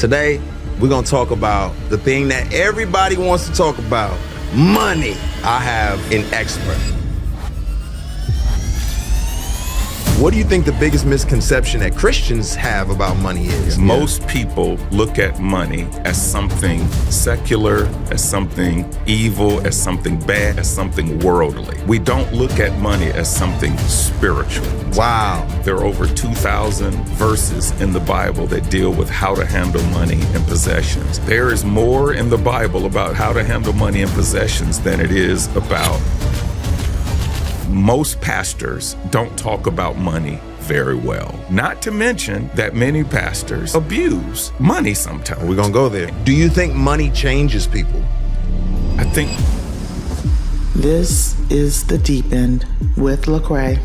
Today, we're going to talk about the thing that everybody wants to talk about, money. I have an expert. What do you think the biggest misconception that Christians have about money is? Most people look at money as something secular, as something evil, as something bad, as something worldly. We don't look at money as something spiritual. Wow. There are over 2,000 verses in the Bible that deal with how to handle money and possessions. There is more in the Bible about how to handle money and possessions than it is about. Most pastors don't talk about money very well. Not to mention that many pastors abuse money sometimes. We're going to go there. Do you think money changes people? I think... This is The Deep End with Lecrae.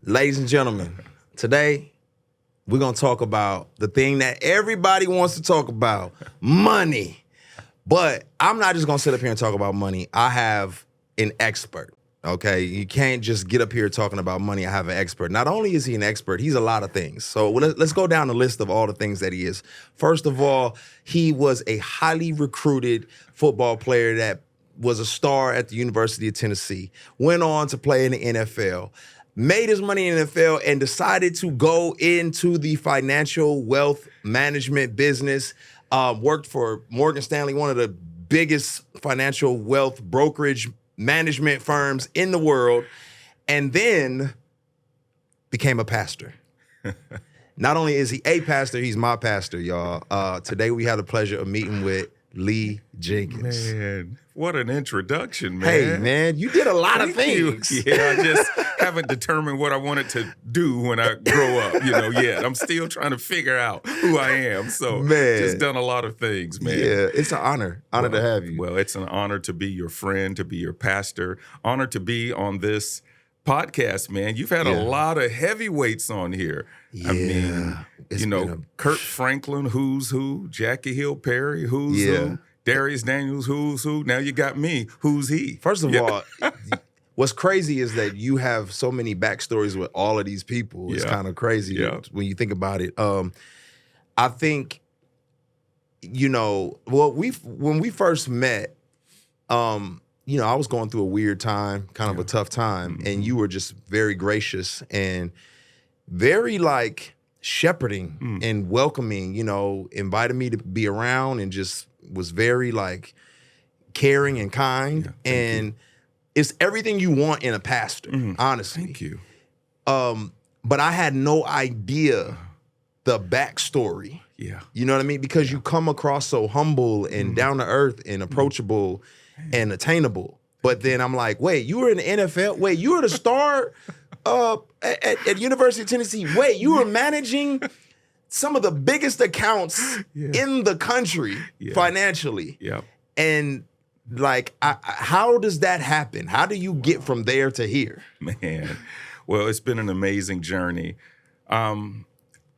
Ladies and gentlemen, today we're going to talk about the thing that everybody wants to talk about, money. But I'm not just going to sit up here and talk about money. I have an expert, okay? You can't just get up here talking about money. I have an expert. Not only is he an expert, he's a lot of things. So let's go down the list of all the things that he is. First of all, he was a highly recruited football player that was a star at the University of Tennessee, went on to play in the NFL, made his money in the NFL, and decided to go into the financial wealth management business. Worked for Morgan Stanley, one of the biggest financial wealth brokerage management firms in the world, and then became a pastor. Not only is he a pastor, he's my pastor, y'all. Today we had the pleasure of meeting with Lee Jenkins. Man, what an introduction, man. Hey, man, you did a lot of things. You. Yeah, I just haven't determined what I wanted to do when I grow up, yet. I'm still trying to figure out who I am. So, just done a lot of things, man. Yeah, it's an honor to have you. Well, it's an honor to be your friend, to be your pastor, honor to be on this podcast, man. You've had a lot of heavyweights on here. Yeah, I mean, Kurt Franklin, who's who, Jackie Hill Perry, who's who, Darius Daniels, who's who. Now you got me, who's he? First of all, what's crazy is that you have so many backstories with all of these people. It's kind of crazy when you think about it. I think, when we first met, I was going through a weird time, kind of a tough time, and you were just very gracious and very shepherding and welcoming, invited me to be around and just was very caring and kind. And it's everything you want in a pastor, honestly. Thank you. But I had no idea the backstory. Yeah. You know what I mean? Because you come across so humble and down to earth and approachable and attainable. But then I'm like, wait, you were in the NFL? Wait, you were the star at University of Tennessee? Wait, you were managing some of the biggest accounts in the country financially. Yeah. And how does that happen? How do you get from there to here? Man, well, it's been an amazing journey.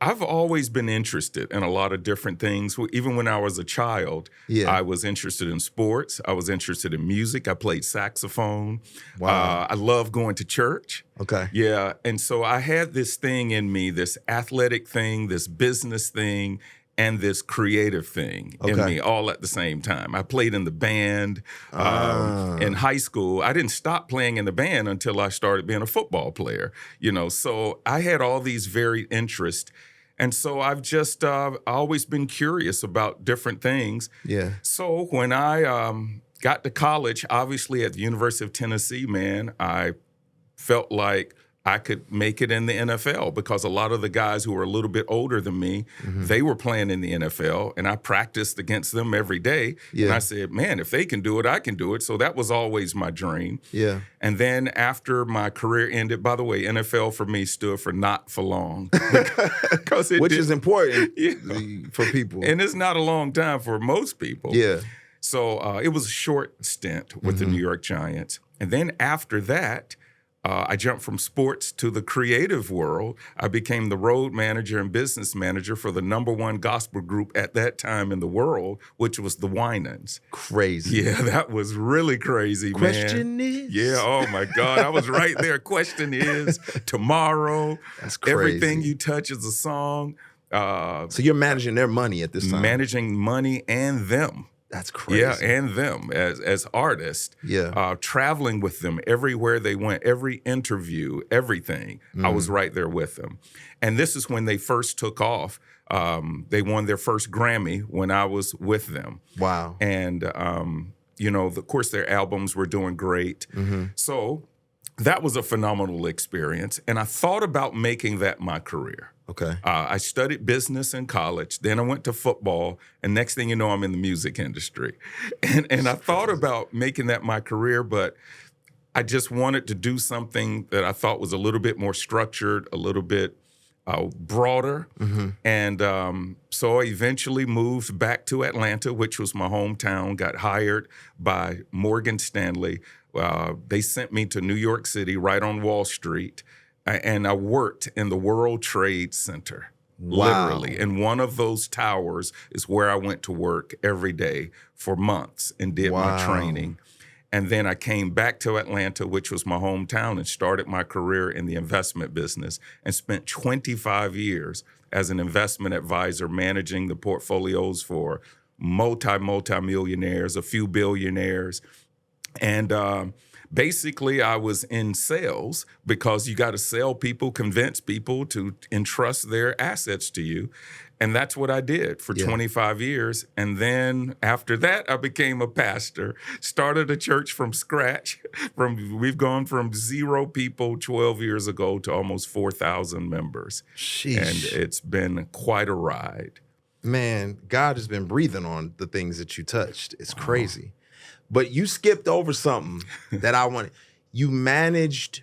I've always been interested in a lot of different things. Even when I was a child, I was interested in sports. I was interested in music. I played saxophone. Wow. I love going to church. Okay. Yeah. And so I had this thing in me, this athletic thing, this business thing, and this creative thing in me all at the same time. I played in the band in high school. I didn't stop playing in the band until I started being a football player, So I had all these varied interests. And so I've just always been curious about different things. Yeah. So when I got to college, obviously at the University of Tennessee, man, I felt like I could make it in the NFL because a lot of the guys who were a little bit older than me, they were playing in the NFL, and I practiced against them every day. Yeah. And I said, man, if they can do it, I can do it. So that was always my dream. Yeah. And then after my career ended, by the way, NFL for me stood for not for long. Which is important for people. And it's not a long time for most people. Yeah. So it was a short stint with the New York Giants. And then after that, I jumped from sports to the creative world. I became the road manager and business manager for the #1 gospel group at that time in the world, which was the Winans. Crazy. Yeah, that was really crazy, Question man. is? Yeah, oh my God, I was right there. Question is, tomorrow. That's crazy. Everything you touch is a song. So you're managing their money at this time? Managing money and them. That's crazy. Yeah, and them as artists. Yeah. Traveling with them everywhere they went, every interview, everything. I was right there with them. And this is when they first took off. They won their first Grammy when I was with them. Wow. And, of course, their albums were doing great. So that was a phenomenal experience. And I thought about making that my career. Okay. I studied business in college. Then I went to football. And next thing you know, I'm in the music industry. And I thought about making that my career, but I just wanted to do something that I thought was a little bit more structured, a little bit broader. And so I eventually moved back to Atlanta, which was my hometown, got hired by Morgan Stanley. They sent me to New York City, right on Wall Street. And I worked in the World Trade Center, literally. And one of those towers is where I went to work every day for months and did my training. And then I came back to Atlanta, which was my hometown, and started my career in the investment business and spent 25 years as an investment advisor managing the portfolios for multi-millionaires, a few billionaires. And basically, I was in sales because you got to sell people, convince people to entrust their assets to you. And that's what I did for 25 years. And then after that, I became a pastor, started a church from scratch. We've gone from 0 people 12 years ago to almost 4,000 members. Sheesh. And it's been quite a ride. Man, God has been breathing on the things that you touched. It's crazy. But you skipped over something that I wanted. You managed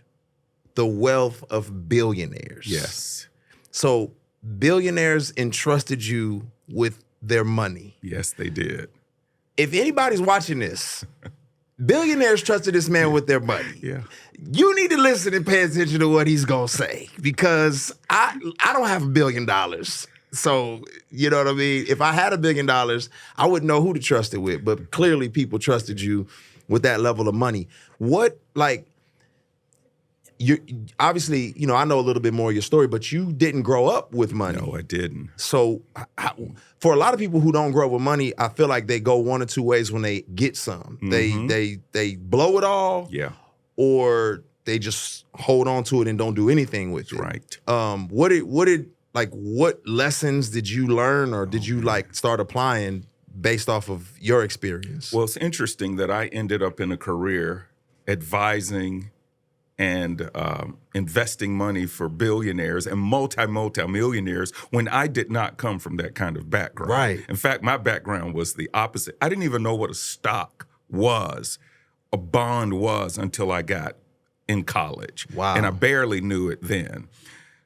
the wealth of billionaires. Yes. So billionaires entrusted you with their money. Yes, they did. If anybody's watching this, billionaires trusted this man with their money. Yeah. You need to listen and pay attention to what he's gonna say, because I don't have $1 billion. So, you know what I mean? If I had $1 billion, I wouldn't know who to trust it with. But clearly people trusted you with that level of money. What, you obviously, I know a little bit more of your story, but you didn't grow up with money. No, I didn't. So for a lot of people who don't grow up with money, I feel like they go one or two ways when they get some. They blow it all. Yeah. Or they just hold on to it and don't do anything with it. Right. What lessons did you learn, or did you start applying based off of your experience? Well, it's interesting that I ended up in a career advising and investing money for billionaires and multi-millionaires when I did not come from that kind of background. Right. In fact, my background was the opposite. I didn't even know what a stock was, a bond was, until I got in college. Wow. And I barely knew it then.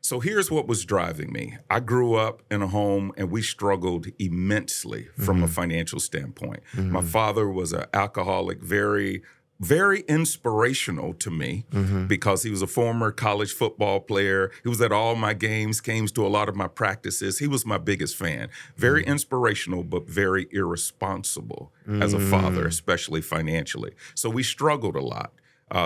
So here's what was driving me. I grew up in a home and we struggled immensely from a financial standpoint. My father was an alcoholic, very, very inspirational to me because he was a former college football player. He was at all my games, came to a lot of my practices. He was my biggest fan. Very inspirational, but very irresponsible as a father, especially financially. So we struggled a lot.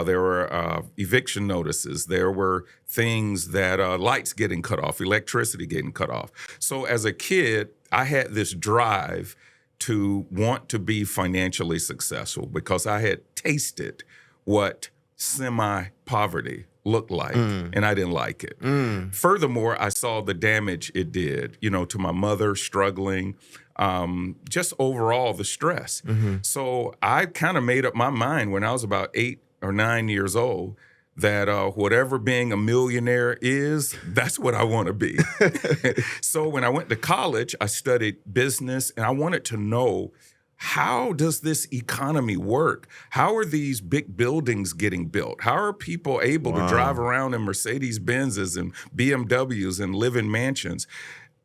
There were eviction notices. There were things that lights getting cut off, electricity getting cut off. So as a kid, I had this drive to want to be financially successful because I had tasted what semi-poverty looked like, and I didn't like it. Furthermore, I saw the damage it did, to my mother struggling, just overall the stress. So I kind of made up my mind when I was about 8 or 9 years old that whatever being a millionaire is, that's what I want to be. So when I went to college, I studied business, and I wanted to know, how does this economy work? How are these big buildings getting built? How are people able to drive around in Mercedes-Benzes and BMWs and live in mansions?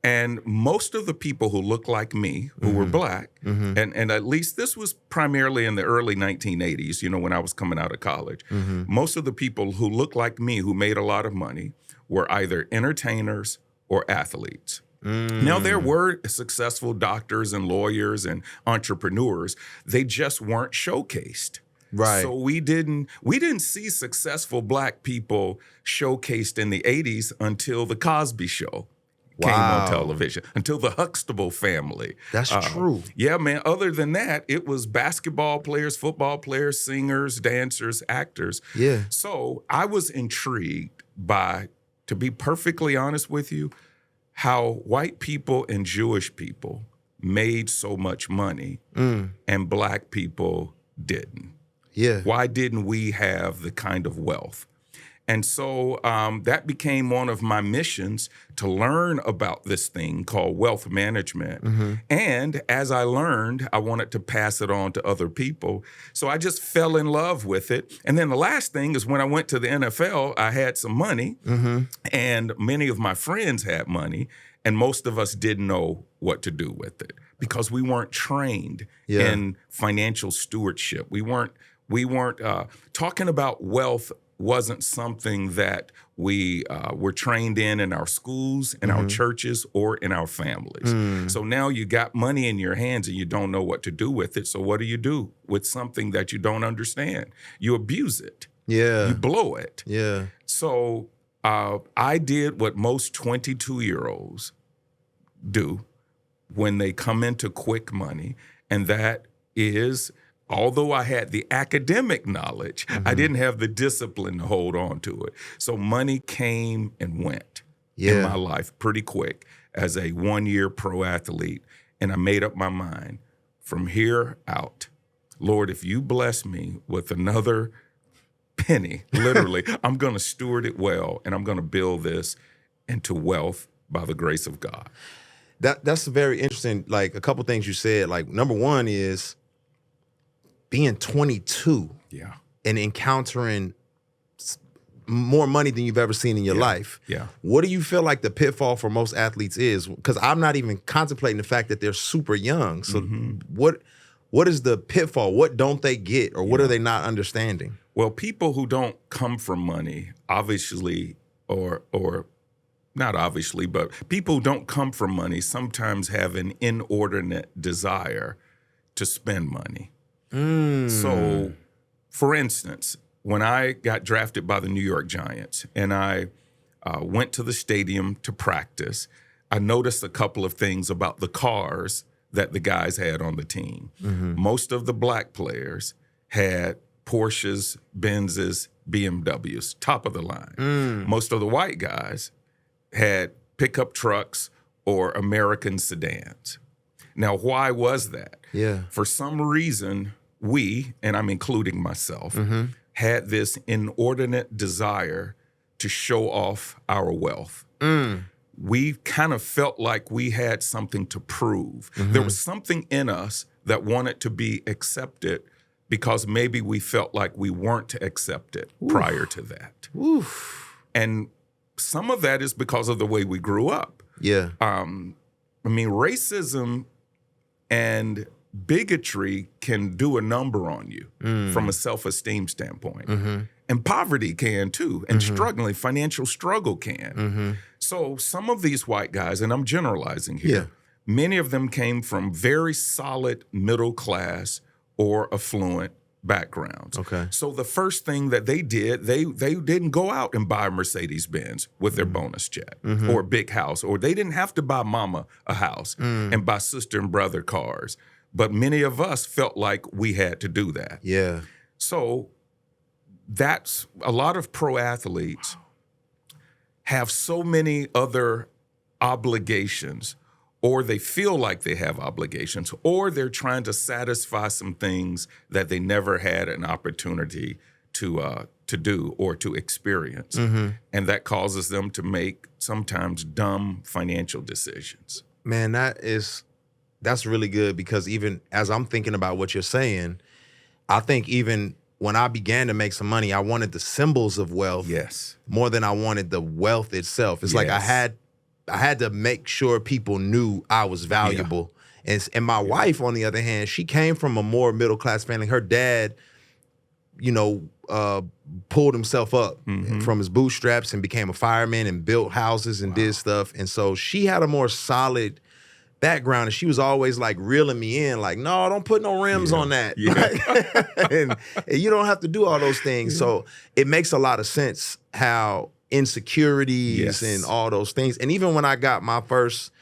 And most of the people who look like me, who were black, and at least this was primarily in the early 1980s, when I was coming out of college, most of the people who looked like me, who made a lot of money, were either entertainers or athletes. Now, there were successful doctors and lawyers and entrepreneurs. They just weren't showcased. Right. So we didn't see successful black people showcased in the 80s until the Cosby Show came on television, until the Huxtable family. That's true. Yeah, man. Other than that, it was basketball players, football players, singers, dancers, actors. Yeah. So I was intrigued by, to be perfectly honest with you, how white people and Jewish people made so much money and black people didn't. Yeah. Why didn't we have the kind of wealth? And so that became one of my missions, to learn about this thing called wealth management. And as I learned, I wanted to pass it on to other people. So I just fell in love with it. And then the last thing is, when I went to the NFL, I had some money, and many of my friends had money, and most of us didn't know what to do with it because we weren't trained in financial stewardship. We weren't talking about wealth. Wasn't something that we were trained in our schools, in our churches, or in our families. So now you got money in your hands and you don't know what to do with it. So what do you do with something that you don't understand? You abuse it. Yeah. You blow it. Yeah. So I did what most 22-year-olds do when they come into quick money, and that is, although I had the academic knowledge, I didn't have the discipline to hold on to it. So money came and went in my life pretty quick as a one-year pro athlete. And I made up my mind, from here out, Lord, if you bless me with another penny, literally, I'm going to steward it well, and I'm going to build this into wealth by the grace of God. That's very interesting. Like, a couple things you said. Like, number one is being 22 and encountering more money than you've ever seen in your life. Yeah. What do you feel like the pitfall for most athletes is? Because I'm not even contemplating the fact that they're super young. So what is the pitfall? What don't they get, or what are they not understanding? Well, people who don't come from money, obviously, or not obviously, but people who don't come from money sometimes have an inordinate desire to spend money. So, for instance, when I got drafted by the New York Giants and I went to the stadium to practice, I noticed a couple of things about the cars that the guys had on the team. Most of the black players had Porsches, Benzes, BMWs, top of the line. Most of the white guys had pickup trucks or American sedans. Now, why was that? Yeah. For some reason, we, and I'm including myself, had this inordinate desire to show off our wealth. We kind of felt like we had something to prove. There was something in us that wanted to be accepted because maybe we felt like we weren't accepted prior to that. And some of that is because of the way we grew up. Yeah. I mean, racism and bigotry can do a number on you from a self-esteem standpoint. And poverty can too, and struggling, financial struggle can. So some of these white guys, and I'm generalizing here, many of them came from very solid middle class or affluent backgrounds. Okay. So the first thing that they did, they didn't go out and buy a Mercedes-Benz with their bonus check or a big house, or they didn't have to buy mama a house and buy sister and brother cars. But many of us felt like we had to do that. Yeah. So that's a lot of pro athletes have so many other obligations, or they feel like they have obligations, or they're trying to satisfy some things that they never had an opportunity to do or to experience. And that causes them to make sometimes dumb financial decisions. Man, that's really good, because even as I'm thinking about what you're saying, I think even when I began to make some money, I wanted the symbols of wealth Yes. more than I wanted the wealth itself. It's like I had had to make sure people knew I was valuable. And my wife, on the other hand, she came from a more middle class family. Her dad, pulled himself up from his bootstraps and became a fireman and built houses and did stuff. And so she had a more solid background, and she was always like reeling me in, like, no, don't put no rims on that. and you don't have to do all those things. So it makes a lot of sense how insecurities and all those things. And even when I got my first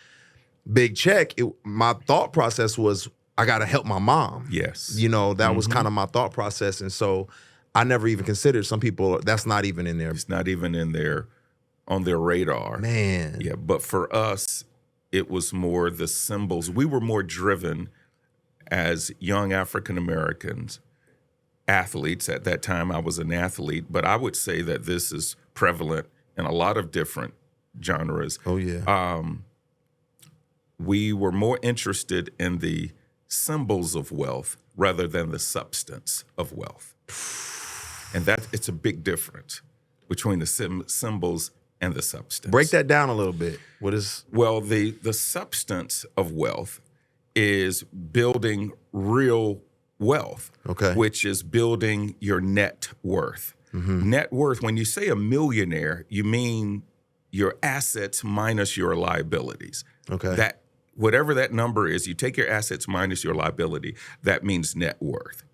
big check, my thought process was, I got to help my mom. That was kind of my thought process. And so I never even considered, some people, that's not even in there. It's not even on their radar. Man. Yeah, but for us, it was more the symbols. We were more driven as young African Americans, athletes. At that time, I was an athlete, but I would say that this is prevalent in a lot of different genres. Oh, yeah. We were more interested in the symbols of wealth rather than the substance of wealth. And it's a big difference between the symbols and the substance. Break that down a little bit. What is? Well, the substance of wealth is building real wealth, which is building your net worth. Net worth, when you say a millionaire, you mean your assets minus your liabilities. That whatever that number is, you take your assets minus your liability, that means net worth.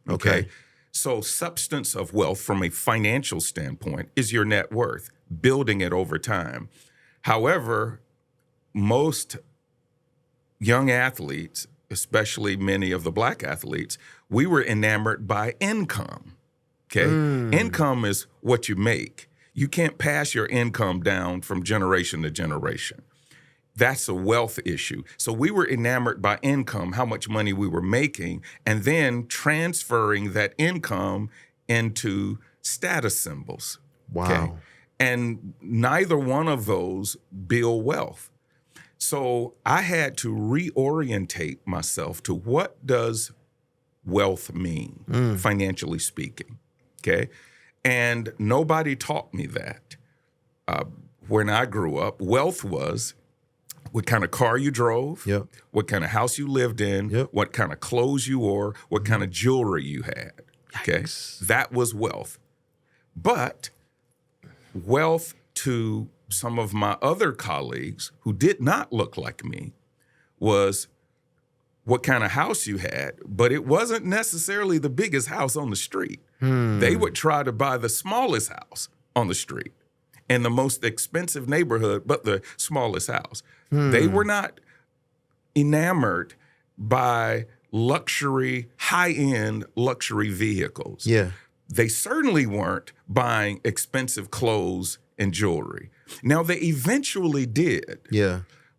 So substance of wealth from a financial standpoint is your net worth, building it over time. However, most young athletes, especially many of the Black athletes, we were enamored by income. Income is what you make. You can't pass your income down from generation to generation. That's a wealth issue. So we were enamored by income, how much money we were making, and then transferring that income into status symbols. Wow. And neither one of those build wealth. So I had to reorientate myself to, what does wealth mean, financially speaking? And nobody taught me that. When I grew up, wealth was what kind of car you drove, what kind of house you lived in, what kind of clothes you wore, what kind of jewelry you had. That was wealth. But wealth to some of my other colleagues who did not look like me was what kind of house you had, but it wasn't necessarily the biggest house on the street. They would try to buy the smallest house on the street in the most expensive neighborhood, but the smallest house. They were not enamored by luxury, high-end luxury vehicles. They certainly weren't buying expensive clothes and jewelry. Now, they eventually did.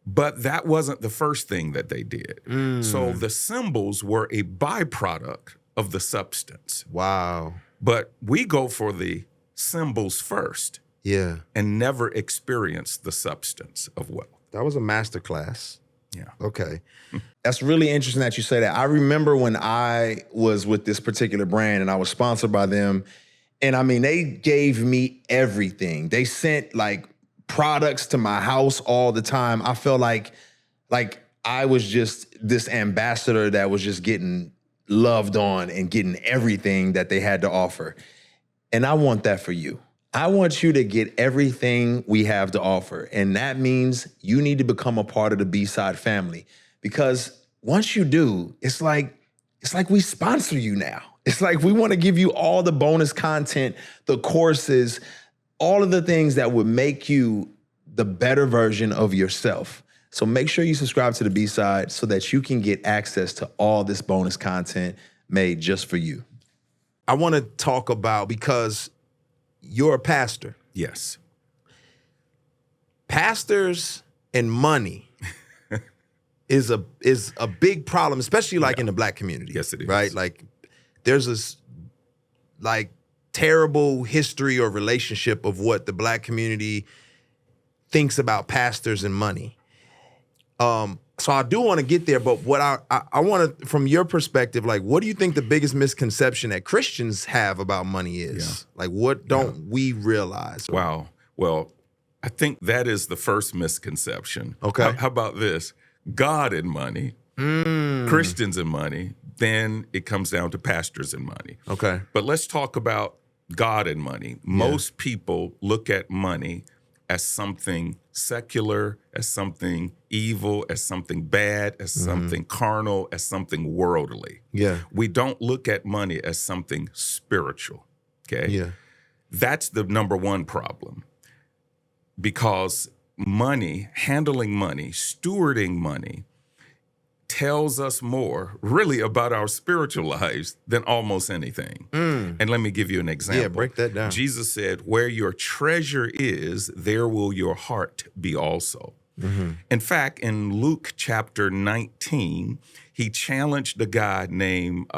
But that wasn't the first thing that they did. So the symbols were a byproduct of the substance. Wow. But we go for the symbols first. And never experience the substance of wealth. That was a masterclass. Yeah. Okay. That's really interesting that you say that. I remember when I was with this particular brand and I was sponsored by them. And I mean, they gave me everything. They sent like products to my house all the time. I felt like I was just this ambassador that was just getting loved on and getting everything that they had to offer. And I want that for you. I want you to get everything we have to offer. And that means you need to become a part of the BSIDE family. Because once you do, it's like we sponsor you now. It's like we want to give you all the bonus content, the courses, all of the things that would make you the better version of yourself. So make sure you subscribe to the BSIDE so that you can get access to all this bonus content made just for you. I want to talk about, because you're a pastor. Yes. Pastors and money is a big problem, especially like in the Black community. Yes, it is. Right? Like there's this like terrible history or relationship of what the Black community thinks about pastors and money. So I do want to get there, but what I want to, from your perspective, like, what do you think the biggest misconception that Christians have about money is? Like, what don't we realize? Wow. Well, I think that is the first misconception. Okay. How about this? God and money, Christians and money, then it comes down to pastors and money. Okay. But let's talk about God and money. Most people look at money as something secular, as something evil, as something bad, as something carnal, as something worldly. Yeah. We don't look at money as something spiritual, okay? Yeah. That's the number one problem. Because money, handling money, stewarding money, tells us more really about our spiritual lives than almost anything. And let me give you an example. Yeah, break that down. Jesus said, where your treasure is, there will your heart be also. In fact, in Luke chapter 19, he challenged a guy named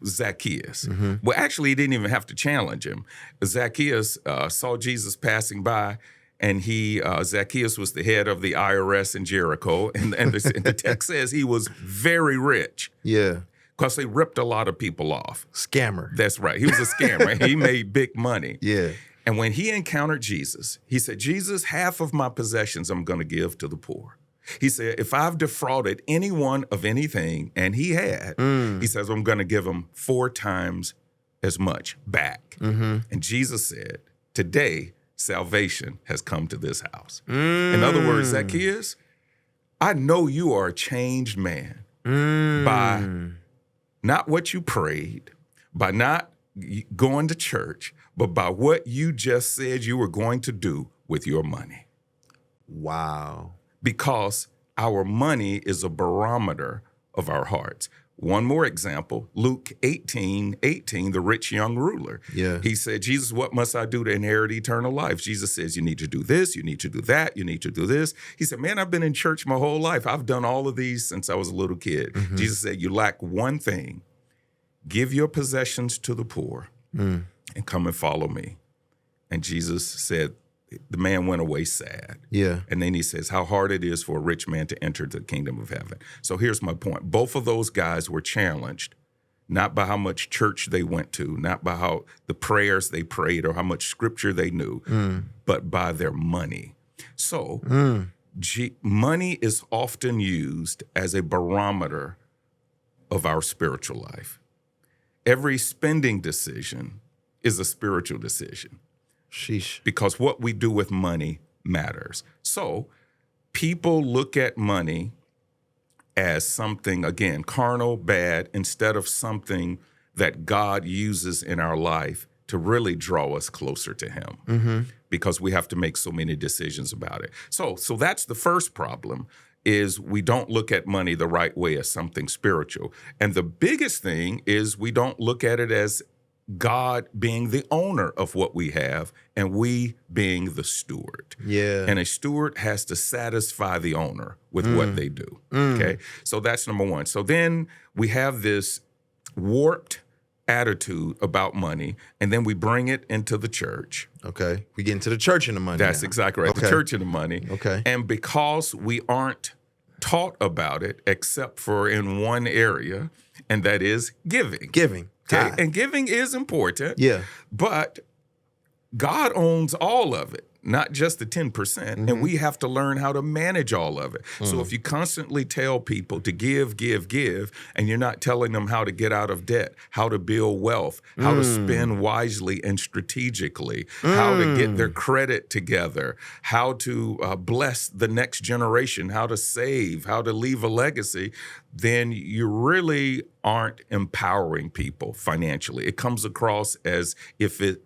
Zacchaeus. Well, actually, he didn't even have to challenge him. Zacchaeus saw Jesus passing by, and Zacchaeus was the head of the IRS in Jericho, and the text says he was very rich. Yeah. Because they ripped a lot of people off. Scammer. That's right. He was a scammer. He made big money. Yeah. And when he encountered Jesus, he said, Jesus, half of my possessions I'm going to give to the poor. He said, if I've defrauded anyone of anything, and he had, he says, I'm going to give him 4 times as much back. And Jesus said, today, salvation has come to this house. In other words, Zacchaeus, I know you are a changed man by not what you prayed, by not going to church, but by what you just said you were going to do with your money. Wow. Because our money is a barometer of our hearts. One more example, Luke 18:18, the rich young ruler. Yeah. He said, Jesus, what must I do to inherit eternal life? Jesus says, you need to do this, you need to do that, you need to do this. He said, man, I've been in church my whole life. I've done all of these since I was a little kid. Jesus said, you lack one thing. Give your possessions to the poor and come and follow me. And Jesus said, the man went away sad. Yeah. And then he says how hard it is for a rich man to enter the kingdom of heaven. So here's my point. Both of those guys were challenged, not by how much church they went to, not by how the prayers they prayed or how much scripture they knew, but by their money. So money is often used as a barometer of our spiritual life. Every spending decision is a spiritual decision. Sheesh. Because what we do with money matters. So people look at money as something, again, carnal, bad, instead of something that God uses in our life to really draw us closer to him. Because we have to make so many decisions about it. So that's the first problem, is we don't look at money the right way as something spiritual. And the biggest thing is we don't look at it as God being the owner of what we have and we being the steward. Yeah. And a steward has to satisfy the owner with what they do. Okay. So that's number one. So then we have this warped attitude about money, and then we bring it into the church. Okay. We get into the church and the money. That's now. exactly right. Okay. The church and the money. Okay. And because we aren't taught about it except for in one area, and that is giving. Giving. Okay? Tithe. And giving is important. Yeah. But God owns all of it, not just the 10%. And we have to learn how to manage all of it. So if you constantly tell people to give, and you're not telling them how to get out of debt, how to build wealth, how to spend wisely and strategically, how to get their credit together, how to bless the next generation, how to save, how to leave a legacy, then you really aren't empowering people financially. It comes across as if it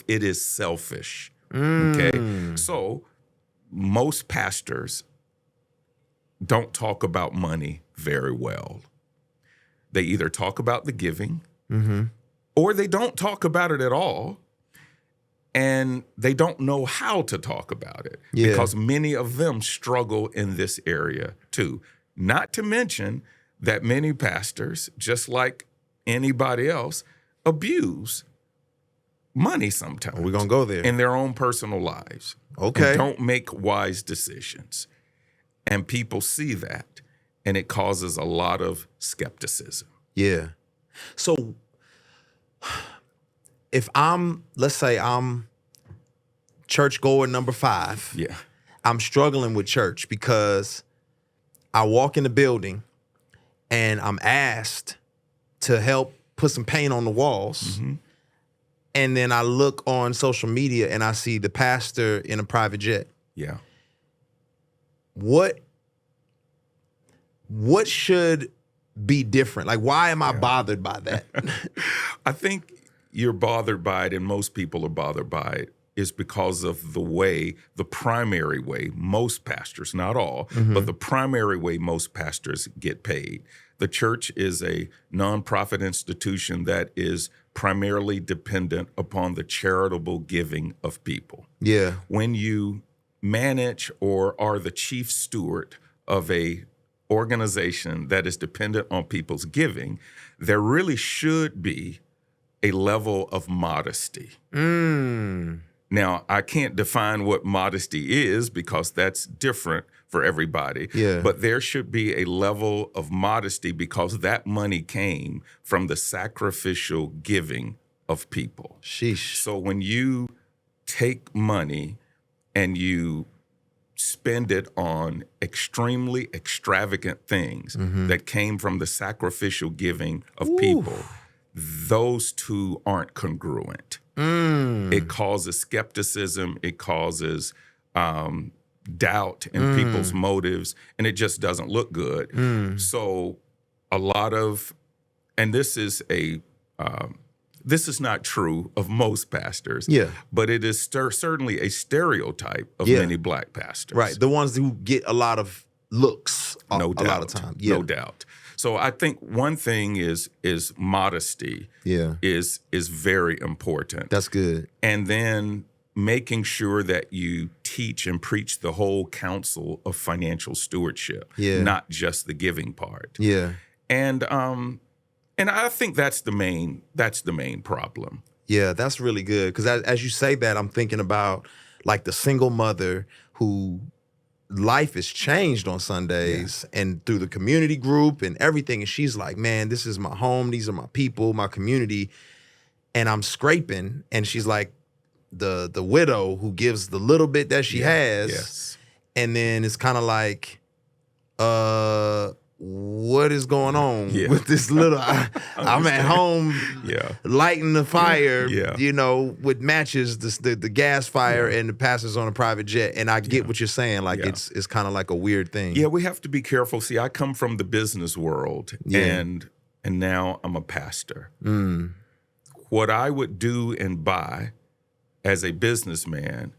is selfish. Okay, so most pastors don't talk about money very well. They either talk about the giving or they don't talk about it at all, and they don't know how to talk about it because many of them struggle in this area too. Not to mention that many pastors, just like anybody else, abuse money sometimes. We're going to go there. In their own personal lives. Okay. And don't make wise decisions. And people see that, and it causes a lot of skepticism. Yeah. So if let's say I'm church goer number 5. Yeah. I'm struggling with church because I walk in the building and I'm asked to help put some paint on the walls. Mm-hmm. And then I look on social media and I see the pastor in a private jet. Yeah. What should be different? Like, why am I bothered by that? I think you're bothered by it, and most people are bothered by it, is because of the primary way most pastors, not all, but the primary way most pastors get paid. The church is a nonprofit institution that is primarily dependent upon the charitable giving of people. Yeah. When you manage or are the chief steward of a organization that is dependent on people's giving, there really should be a level of modesty. Now, I can't define what modesty is because that's different for everybody. Yeah. But there should be a level of modesty because that money came from the sacrificial giving of people. Sheesh. So when you take money and you spend it on extremely extravagant things that came from the sacrificial giving of people, those two aren't congruent. It causes skepticism. It causes doubt in people's motives, and it just doesn't look good. So a lot of, and this is not true of most pastors, but it is certainly a stereotype of many black pastors. Right. The ones who get a lot of looks No doubt. a lot of times. No doubt. So I think one thing is modesty is very important. That's good. And then making sure that you teach and preach the whole counsel of financial stewardship, not just the giving part. Yeah. And I think that's the main problem. Yeah, that's really good. Because as you say that, I'm thinking about like the single mother who life is changed on Sundays and through the community group and everything. And she's like, man, this is my home. These are my people, my community. And I'm scraping. And she's like the widow who gives the little bit that she has. Yes. And then it's kind of like, what is going on with this little, I'm at home lighting the fire, you know, with matches, the gas fire, and the pastor's on a private jet. And I get what you're saying. Like, it's kind of like a weird thing. Yeah, we have to be careful. See, I come from the business world, and now I'm a pastor. What I would do and buy as a businessman,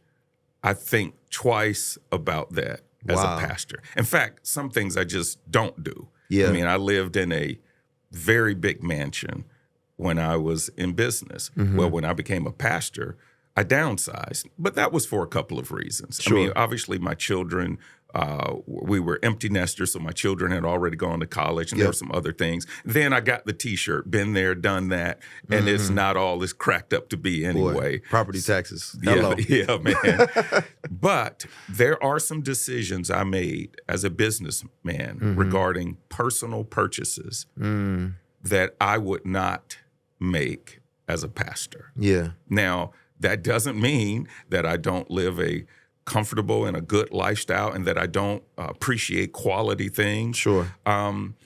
I think twice about that as a pastor. In fact, some things I just don't do. Yeah. I mean, I lived in a very big mansion when I was in business. Well, when I became a pastor, I downsized, but that was for a couple of reasons. Sure. I mean, obviously my children, we were empty nesters, so my children had already gone to college, and there were some other things. Then I got the T-shirt, been there, done that, and it's not all it's cracked up to be anyway. Boy, property taxes. Hello. Yeah, man. But there are some decisions I made as a businessman regarding personal purchases that I would not make as a pastor. Yeah. Now, that doesn't mean that I don't live a comfortable and a good lifestyle and that I don't appreciate quality things. Sure. And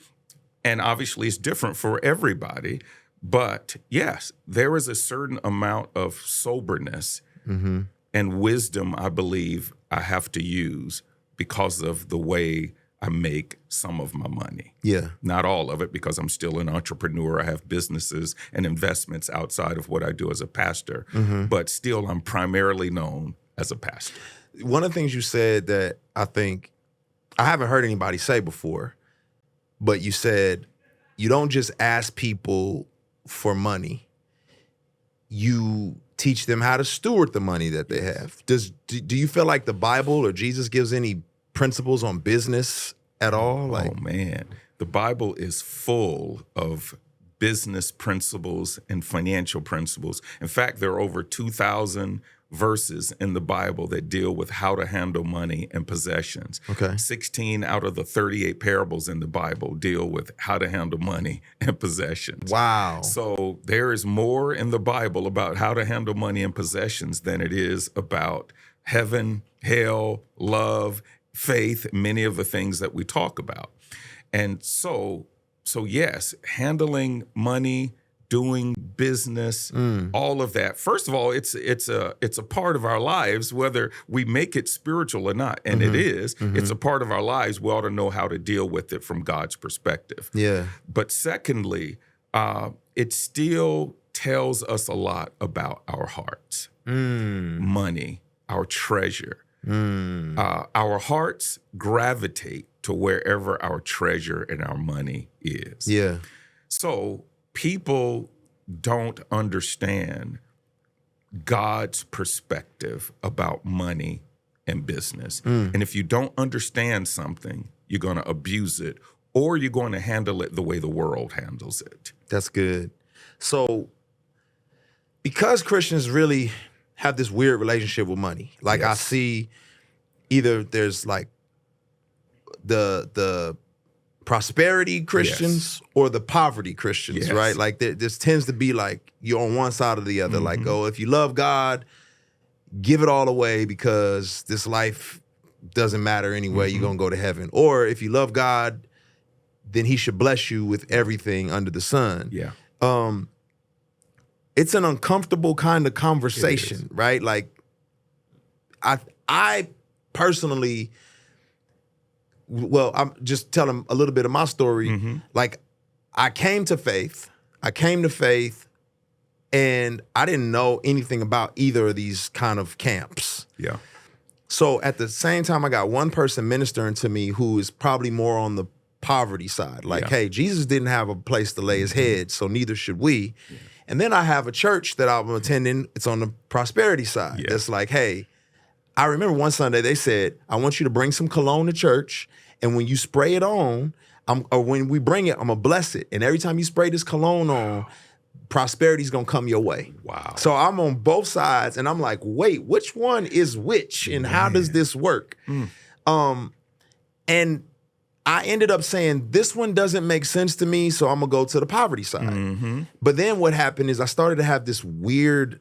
obviously it's different for everybody. But yes, there is a certain amount of soberness and wisdom I believe I have to use because of the way I make some of my money. Yeah. Not all of it, because I'm still an entrepreneur. I have businesses and investments outside of what I do as a pastor. But still, I'm primarily known as a pastor. One of the things you said that I think I haven't heard anybody say before, but you said you don't just ask people for money. You teach them how to steward the money that they have. Do you feel like the Bible or Jesus gives any principles on business at all? Like, oh, man. The Bible is full of business principles and financial principles. In fact, there are over 2,000 verses in the Bible that deal with how to handle money and possessions. Okay. 16 out of the 38 parables in the Bible deal with how to handle money and possessions. Wow. So there is more in the Bible about how to handle money and possessions than it is about heaven, hell, love, faith, many of the things that we talk about. And so yes, handling money, doing business, all of that. First of all, it's a part of our lives, whether we make it spiritual or not. And it is. It's a part of our lives. We ought to know how to deal with it from God's perspective. Yeah. But secondly, it still tells us a lot about our hearts, money, our treasure. Our hearts gravitate to wherever our treasure and our money is. Yeah. So people don't understand God's perspective about money and business. And if you don't understand something, you're going to abuse it, or you're going to handle it the way the world handles it. That's good. So because Christians really have this weird relationship with money, like I see either there's like the prosperity Christians or the poverty Christians, right? Like this tends to be like you're on one side or the other. Like, oh, if you love God, give it all away because this life doesn't matter anyway. You're going to go to heaven. Or if you love God, then he should bless you with everything under the sun. Yeah. It's an uncomfortable kind of conversation, right? Like I personally, well, I'm just telling a little bit of my story. Like I came to faith and I didn't know anything about either of these kind of camps. Yeah. So at the same time, I got one person ministering to me who is probably more on the poverty side. Like, hey, Jesus didn't have a place to lay his head, so neither should we. And then I have a church that I'm attending. It's on the prosperity side. It's like, hey, I remember one Sunday they said, I want you to bring some cologne to church, and when you spray it on, or when we bring it, I'm going to bless it. And every time you spray this cologne on, prosperity's going to come your way. Wow. So I'm on both sides, and I'm like, wait, which one is which, and how does this work? And I ended up saying, this one doesn't make sense to me, so I'm going to go to the poverty side. But then what happened is I started to have this weird,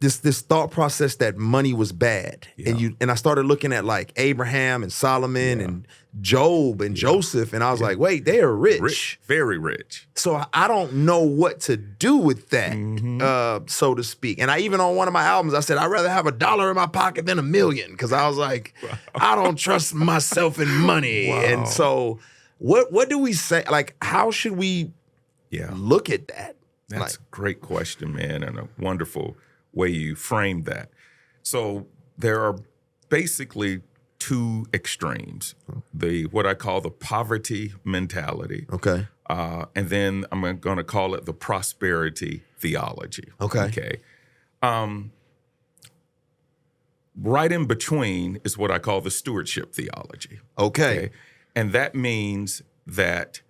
this thought process that money was bad. And I started looking at like Abraham and Solomon and Job and Joseph, and I was like, wait, they are rich. Very rich. So I don't know what to do with that, so to speak. And I even on one of my albums, I said, I'd rather have $1 in my pocket than $1 million, because I was like, I don't trust myself in money. And so what do we say? Like, how should we look at that? That's a great question, man, and a wonderful way you framed that. So there are basically two extremes: what I call the poverty mentality, and then I'm going to call it the prosperity theology. Okay. Right in between is what I call the stewardship theology. Okay. And that means that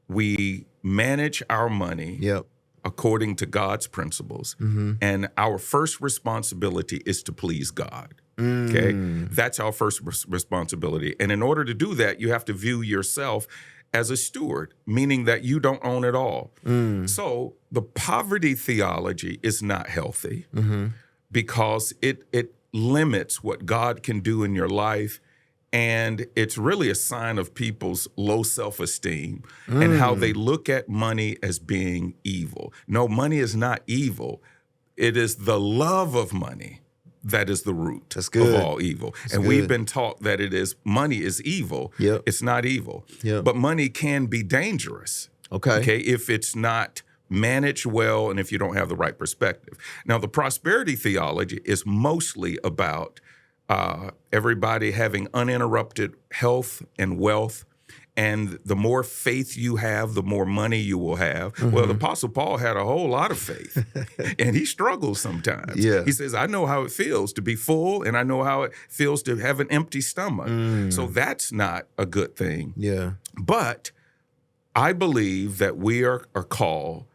we manage our money according to God's principles. And our first responsibility is to please God. Okay? That's our first responsibility. And in order to do that, you have to view yourself as a steward, meaning that you don't own it all. So the poverty theology is not healthy because it limits what God can do in your life. And it's really a sign of people's low self-esteem and how they look at money as being evil. No, money is not evil. It is the love of money that is the root of all evil. And we've been taught that money is evil. It's not evil. But money can be dangerous. Okay, if it's not managed well and if you don't have the right perspective. Now, the prosperity theology is mostly about everybody having uninterrupted health and wealth. And the more faith you have, the more money you will have. Well, the Apostle Paul had a whole lot of faith, and he struggles sometimes. He says, I know how it feels to be full, and I know how it feels to have an empty stomach. So that's not a good thing. But I believe that we are called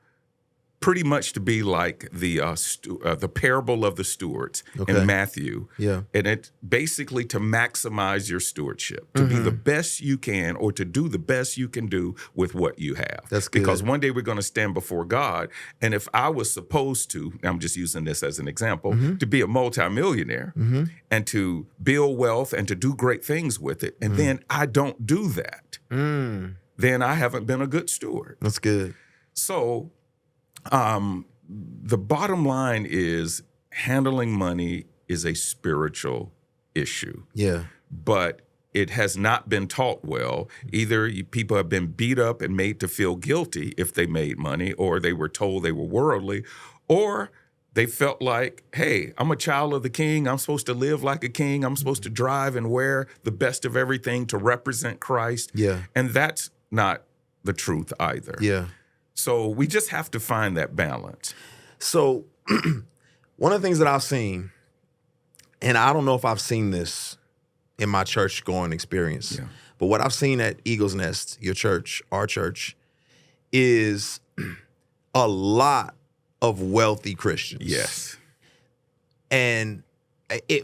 pretty much to be like the parable of the stewards in Matthew. Yeah. And it's basically to maximize your stewardship, to be the best you can, or to do the best you can do with what you have. That's good. Because one day we're going to stand before God. And if I was supposed to, I'm just using this as an example, to be a multimillionaire and to build wealth and to do great things with it, and then I don't do that, then I haven't been a good steward. That's good. So the bottom line is handling money is a spiritual issue. Yeah. But it has not been taught well. Either people have been beat up and made to feel guilty if they made money, or they were told they were worldly, or they felt like, hey, I'm a child of the king. I'm supposed to live like a king. I'm supposed to drive and wear the best of everything to represent Christ. Yeah. And that's not the truth either. Yeah. So we just have to find that balance. So one of the things that I've seen, and I don't know if I've seen this in my church going experience, but what I've seen at Eagle's Nest, your church, our church, is a lot of wealthy Christians. Yes. And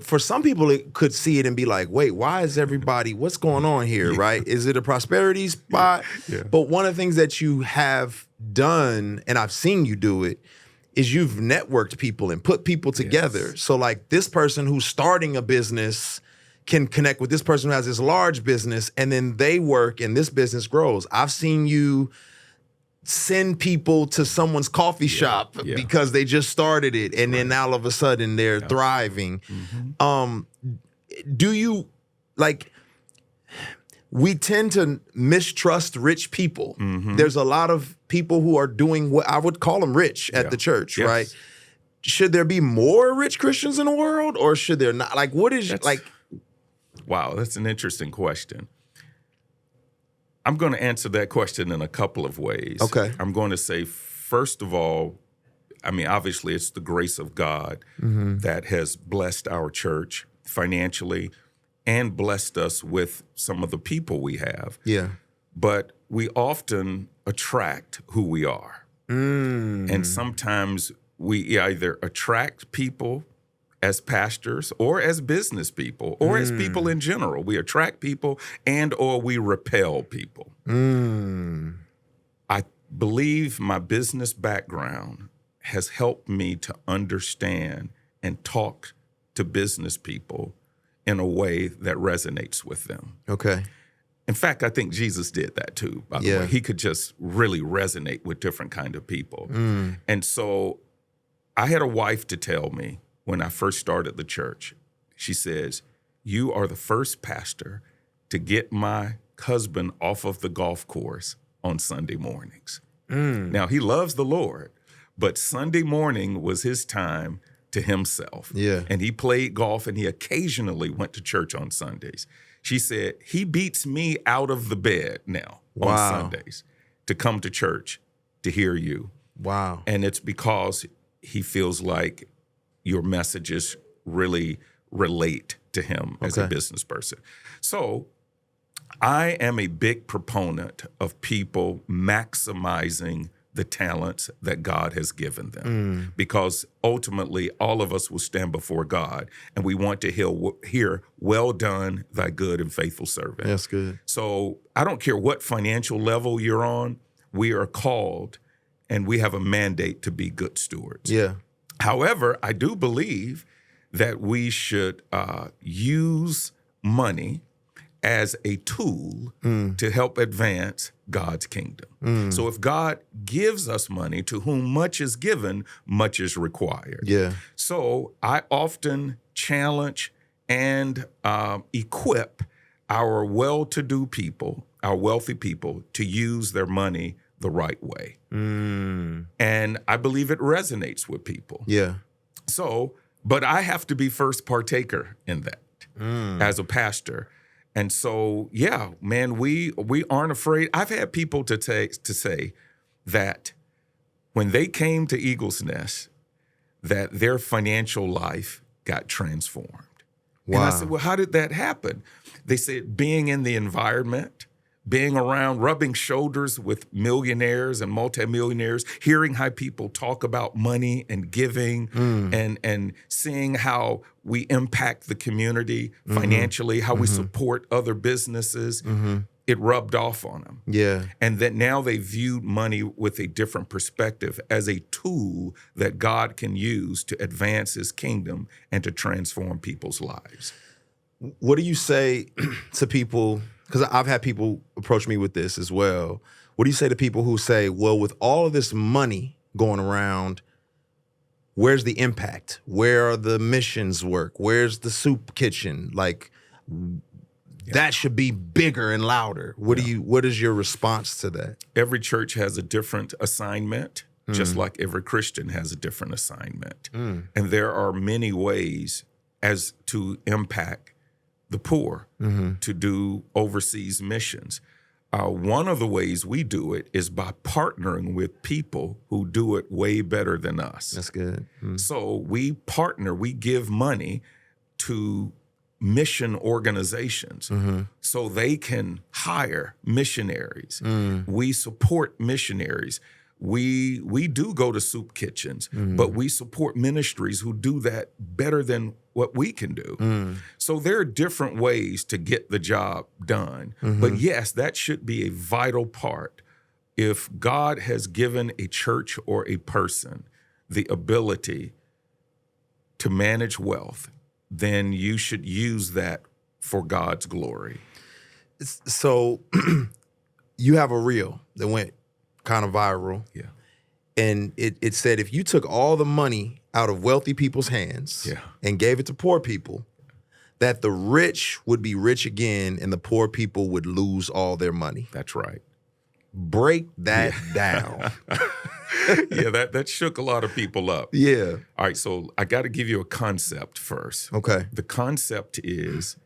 for some people, it could see it and be like, wait, why is everybody, what's going on here, right? Is it a prosperity spot? Yeah. But one of the things that you have done, and I've seen you do it, is you've networked people and put people together. Yes. So like this person who's starting a business can connect with this person who has this large business, and then they work and this business grows. I've seen you send people to someone's coffee shop because they just started it, and then all of a sudden they're thriving. Do you, like, we tend to mistrust rich people. There's a lot of people who are doing what I would call them rich at the church, right? Should there be more rich Christians in the world, or should there not? Like, what is, wow, that's an interesting question. I'm going to answer that question in a couple of ways. Okay. I'm going to say, first of all, I mean, obviously it's the grace of God that has blessed our church financially and blessed us with some of the people we have. Yeah. But we often attract who we are. And sometimes we either attract people as pastors or as business people or as people in general. We attract people and or we repel people. I believe my business background has helped me to understand and talk to business people in a way that resonates with them. Okay. In fact, I think Jesus did that too, by the way. He could just really resonate with different kind of people. And so I had a wife to tell me when I first started the church, she says, you are the first pastor to get my husband off of the golf course on Sunday mornings. Now, he loves the Lord, but Sunday morning was his time to himself. Yeah. And he played golf, and he occasionally went to church on Sundays. She said, he beats me out of the bed now on Sundays to come to church to hear you. Wow. And it's because he feels like your messages really relate to him as a business person. So I am a big proponent of people maximizing the talents that God has given them, because ultimately all of us will stand before God and we want to hear, well done, thy good and faithful servant. That's good. So I don't care what financial level you're on, we are called and we have a mandate to be good stewards. Yeah. However, I do believe that we should use money as a tool to help advance God's kingdom. So if God gives us money, to whom much is given, much is required. Yeah. So I often challenge and equip our well-to-do people, our wealthy people, to use their money the right way. And I believe it resonates with people. Yeah. So, but I have to be first partaker in that as a pastor. And so, yeah, man, we aren't afraid. I've had people to say that when they came to Eagle's Nest, that their financial life got transformed. Wow. And I said, well, how did that happen? They said being in the environment, being around, rubbing shoulders with millionaires and multimillionaires, hearing how people talk about money and giving and seeing how we impact the community financially, how we support other businesses, it rubbed off on them. Yeah. And that now they viewed money with a different perspective as a tool that God can use to advance his kingdom and to transform people's lives. What do you say to people? Because I've had people approach me with this as well. What do you say to people who say, well, with all of this money going around, where's the impact? Where are the missions work? Where's the soup kitchen? Like, that should be bigger and louder. What is your response to that? Every church has a different assignment, just like every Christian has a different assignment. And there are many ways as to impact the poor, to do overseas missions. One of the ways we do it is by partnering with people who do it way better than us. That's good. So we partner, we give money to mission organizations so they can hire missionaries. We support missionaries. We do go to soup kitchens, but we support ministries who do that better than what we can do. So there are different ways to get the job done. But yes, that should be a vital part. If God has given a church or a person the ability to manage wealth, then you should use that for God's glory. So you have a reel that went kind of viral. Yeah. And it said if you took all the money out of wealthy people's hands and gave it to poor people, that the rich would be rich again and the poor people would lose all their money. That's right. Break that down. Yeah, that shook a lot of people up. Yeah. All right, so I got to give you a concept first. Okay. The concept is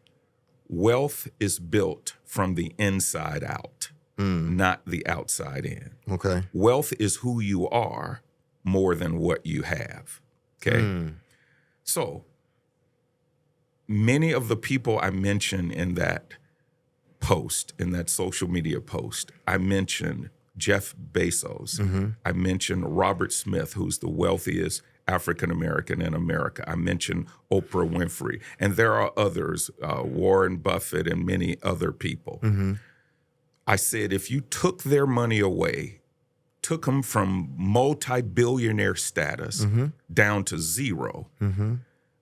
wealth is built from the inside out, not the outside in. Okay. Wealth is who you are more than what you have. Okay. So many of the people I mentioned in that post, in that social media post, I mentioned Jeff Bezos. I mentioned Robert Smith, who's the wealthiest African-American in America. I mentioned Oprah Winfrey. And there are others, Warren Buffett and many other people. I said, if you took their money away, took them from multi-billionaire status down to zero,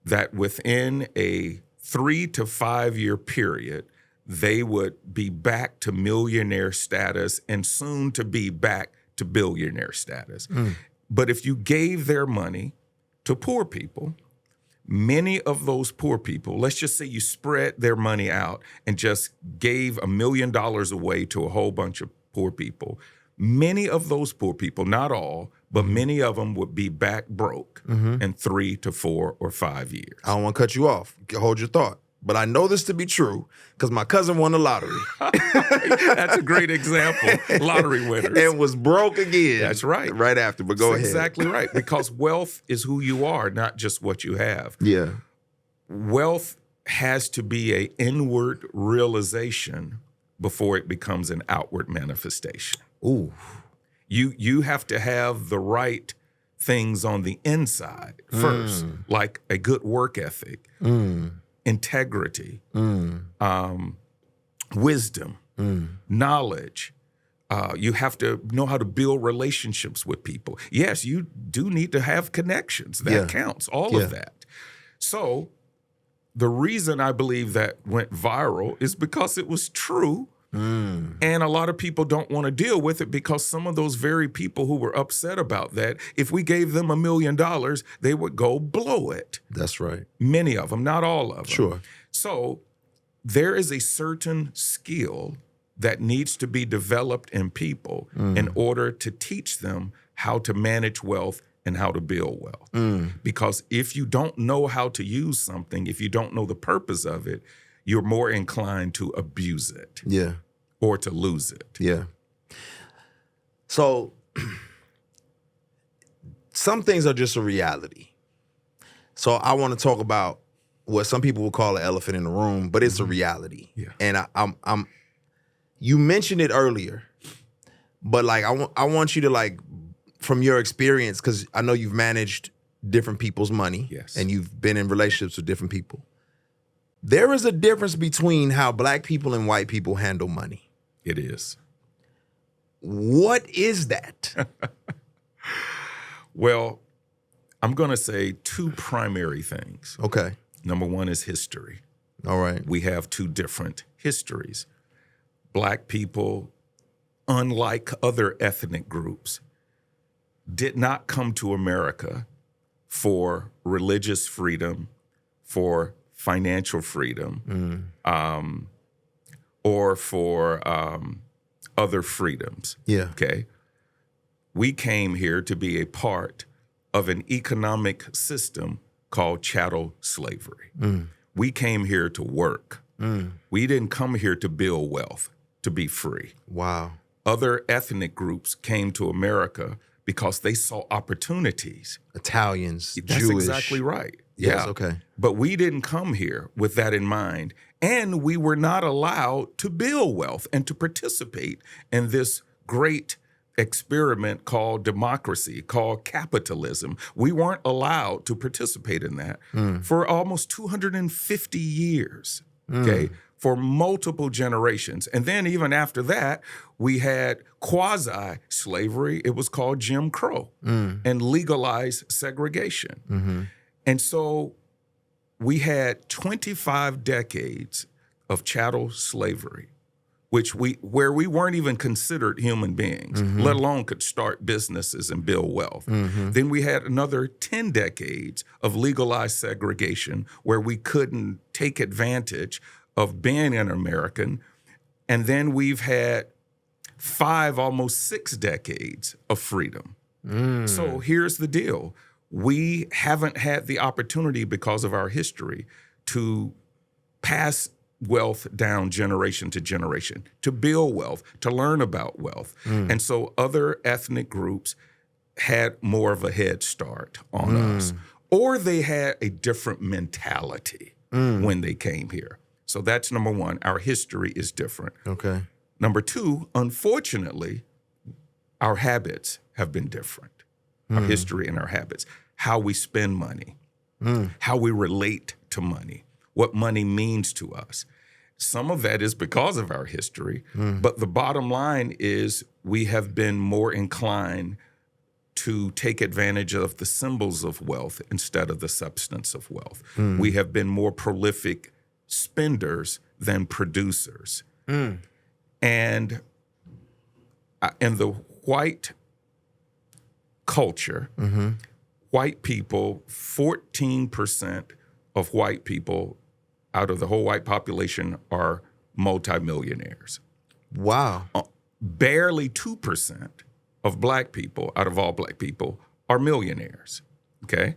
that within a 3 to 5 year period, they would be back to millionaire status and soon to be back to billionaire status. But if you gave their money to poor people, many of those poor people, let's just say you spread their money out and just gave $1 million away to a whole bunch of poor people, many of those poor people, not all, but many of them would be back broke in 3 to 4 or 5 years. I don't want to cut you off. Hold your thought. But I know this to be true because my cousin won the lottery. That's a great example. Lottery winners. And was broke again. That's right. Right after, but go ahead. Exactly right. Because wealth is who you are, not just what you have. Yeah. Wealth has to be an inward realization before it becomes an outward manifestation. Ooh. You have to have the right things on the inside first, like a good work ethic, integrity, wisdom, knowledge. You have to know how to build relationships with people. Yes, you do need to have connections. That counts, all of that. So the reason I believe that went viral is because it was true. And a lot of people don't want to deal with it because some of those very people who were upset about that, if we gave them $1 million, they would go blow it. That's right. Many of them, not all of them. Sure. So there is a certain skill that needs to be developed in people in order to teach them how to manage wealth and how to build wealth. Because if you don't know how to use something, if you don't know the purpose of it, you're more inclined to abuse it. Yeah. Or to lose it. Yeah. So some things are just a reality. So I want to talk about what some people would call an elephant in the room, but it's a reality. Yeah. And I'm you mentioned it earlier, but like I want you to like from your experience, because I know you've managed different people's money, Yes, and you've been in relationships with different people. There is a difference between how black people and white people handle money. it is. What is that? Well, I'm going to say two primary things. Okay. Number one is history. All right. We have two different histories. Black people, unlike other ethnic groups, did not come to America for religious freedom, for financial freedom, or for other freedoms. Yeah. Okay. We came here to be a part of an economic system called chattel slavery. We came here to work. We didn't come here to build wealth, to be free. Wow. Other ethnic groups came to America because they saw opportunities. Italians, That's Jewish. exactly right. Yes, Yeah. okay. But we didn't come here with that in mind. And we were not allowed to build wealth and to participate in this great experiment called democracy, called capitalism. We weren't allowed to participate in that for almost 250 years, okay, for multiple generations. And then even after that, we had quasi-slavery. It was called Jim Crow and legalized segregation. And so we had 25 decades of chattel slavery, where we weren't even considered human beings, let alone could start businesses and build wealth. Then we had another 10 decades of legalized segregation where we couldn't take advantage of being an American. And then we've had 5, almost 6 decades of freedom. So here's the deal. We haven't had the opportunity because of our history to pass wealth down generation to generation, to build wealth, to learn about wealth. And so other ethnic groups had more of a head start on us, or they had a different mentality when they came here. So that's number one. Our history is different. Okay. Number two, unfortunately, our habits have been different. Our history and our habits, how we spend money, how we relate to money, what money means to us. Some of that is because of our history, but the bottom line is we have been more inclined to take advantage of the symbols of wealth instead of the substance of wealth. We have been more prolific spenders than producers. And in the white culture, white people, 14% of white people out of the whole white population are multimillionaires. Wow. Barely 2% of black people out of all black people are millionaires, okay?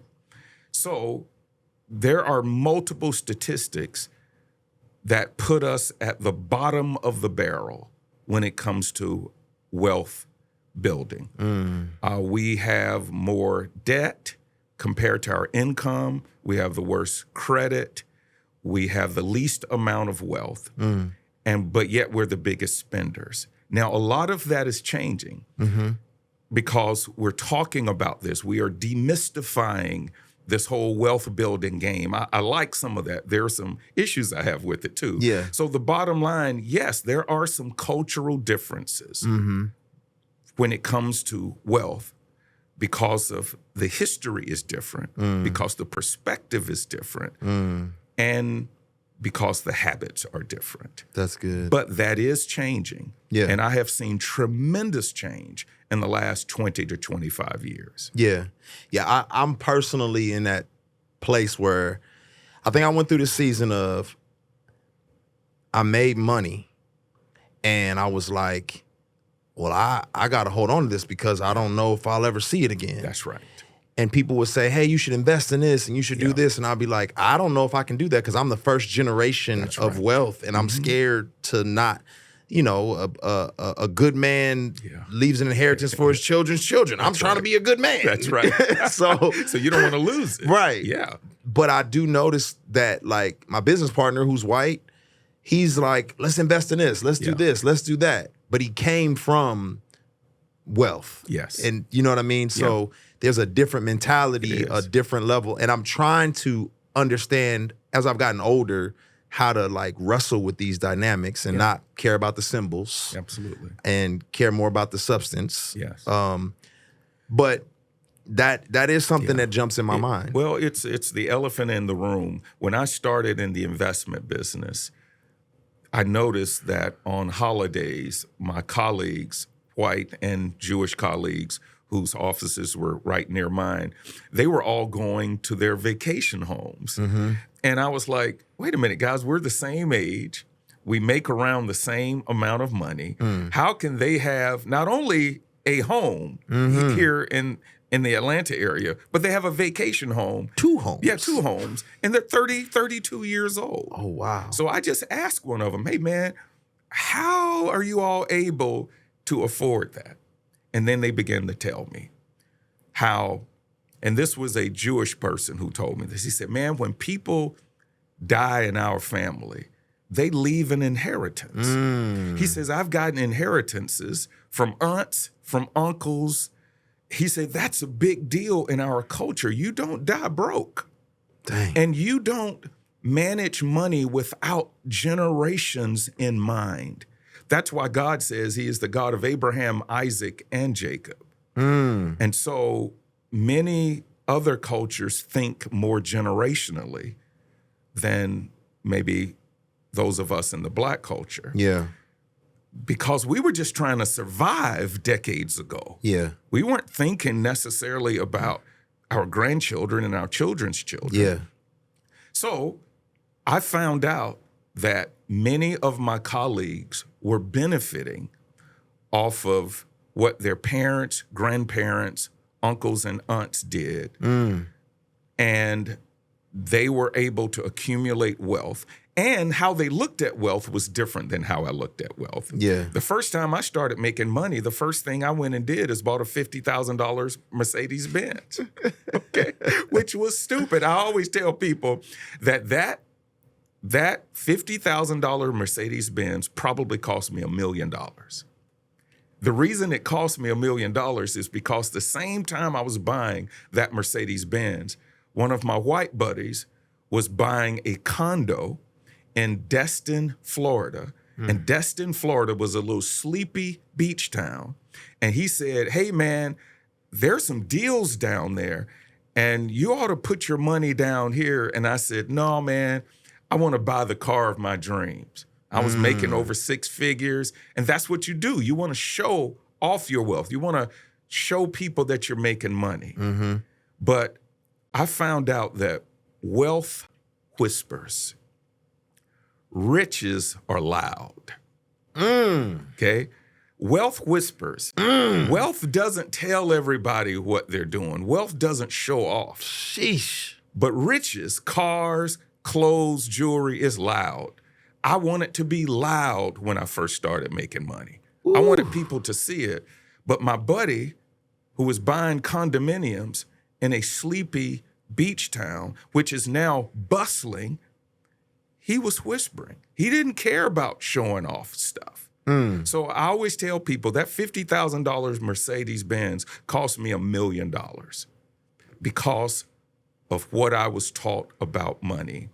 So there are multiple statistics that put us at the bottom of the barrel when it comes to wealth building. We have more debt compared to our income. We have the worst credit. We have the least amount of wealth, but yet we're the biggest spenders. Now, a lot of that is changing because we're talking about this. We are demystifying this whole wealth building game. I like some of that. There are some issues I have with it too. Yeah. So the bottom line, yes, there are some cultural differences when it comes to wealth because of the history is different, because the perspective is different, and because the habits are different. That's good. But that is changing. Yeah. And I have seen tremendous change in the last 20 to 25 years. Yeah. Yeah, I'm personally in that place where I think I went through this season of I made money and I was like, well, I got to hold on to this because I don't know if I'll ever see it again. That's right. And people would say, hey, you should invest in this and you should do this. And I'll be like, I don't know if I can do that because I'm the first generation of wealth and I'm scared to not, you know, a good man leaves an inheritance for his children's children. I'm trying to be a good man. That's right. So you don't want to lose it. Right. Yeah. But I do notice that like my business partner who's white, he's like, let's invest in this, let's do Yeah. this, let's do that. But he came from wealth. Yes. And you know what I mean? So there's a different mentality, a different level. And I'm trying to understand as I've gotten older how to like wrestle with these dynamics and not care about the symbols. Absolutely. And care more about the substance. Yes. But that is something that jumps in my mind. Well, it's the elephant in the room. When I started in the investment business, I noticed that on holidays, my colleagues, white and Jewish colleagues whose offices were right near mine, they were all going to their vacation homes. Mm-hmm. And I was like, wait a minute, guys, we're the same age. We make around the same amount of money. How can they have not only a home here in the Atlanta area, but they have a vacation home. 2 homes. Yeah, 2 homes. And they're 30, 32 years old. Oh, wow. So I just asked one of them, hey, man, how are you all able to afford that? And then they began to tell me how, and this was a Jewish person who told me this. He said, man, when people die in our family, they leave an inheritance. He says, I've gotten inheritances from aunts, from uncles. He said, that's a big deal in our culture. You don't die broke. Dang. And you don't manage money without generations in mind. That's why God says he is the God of Abraham, Isaac, and Jacob. And so many other cultures think more generationally than maybe those of us in the Black culture. Yeah. Because we were just trying to survive decades ago. Yeah. We weren't thinking necessarily about our grandchildren and our children's children. Yeah. So I found out that many of my colleagues were benefiting off of what their parents, grandparents, uncles, and aunts did. And they were able to accumulate wealth. And how they looked at wealth was different than how I looked at wealth. Yeah. The first time I started making money, the first thing I went and did is bought a $50,000 Mercedes-Benz, okay, which was stupid. I always tell people that $50,000 Mercedes-Benz probably cost me $1 million. The reason it cost me $1 million is because the same time I was buying that Mercedes-Benz, one of my white buddies was buying a condo in Destin, Florida. And Destin, Florida was a little sleepy beach town. And he said, hey, man, there's some deals down there, and you ought to put your money down here. And I said, no, man, I want to buy the car of my dreams. I was making over 6 figures, and that's what you do. You want to show off your wealth. You want to show people that you're making money. But I found out that wealth whispers. Riches are loud. Okay? Wealth whispers. Wealth doesn't tell everybody what they're doing. Wealth doesn't show off. Sheesh. But riches, cars, clothes, jewelry is loud. I want it to be loud when I first started making money. I wanted people to see it. But my buddy, who was buying condominiums in a sleepy beach town, which is now bustling, he was whispering. He didn't care about showing off stuff. So I always tell people that $50,000 Mercedes-Benz cost me $1 million because of what I was taught about money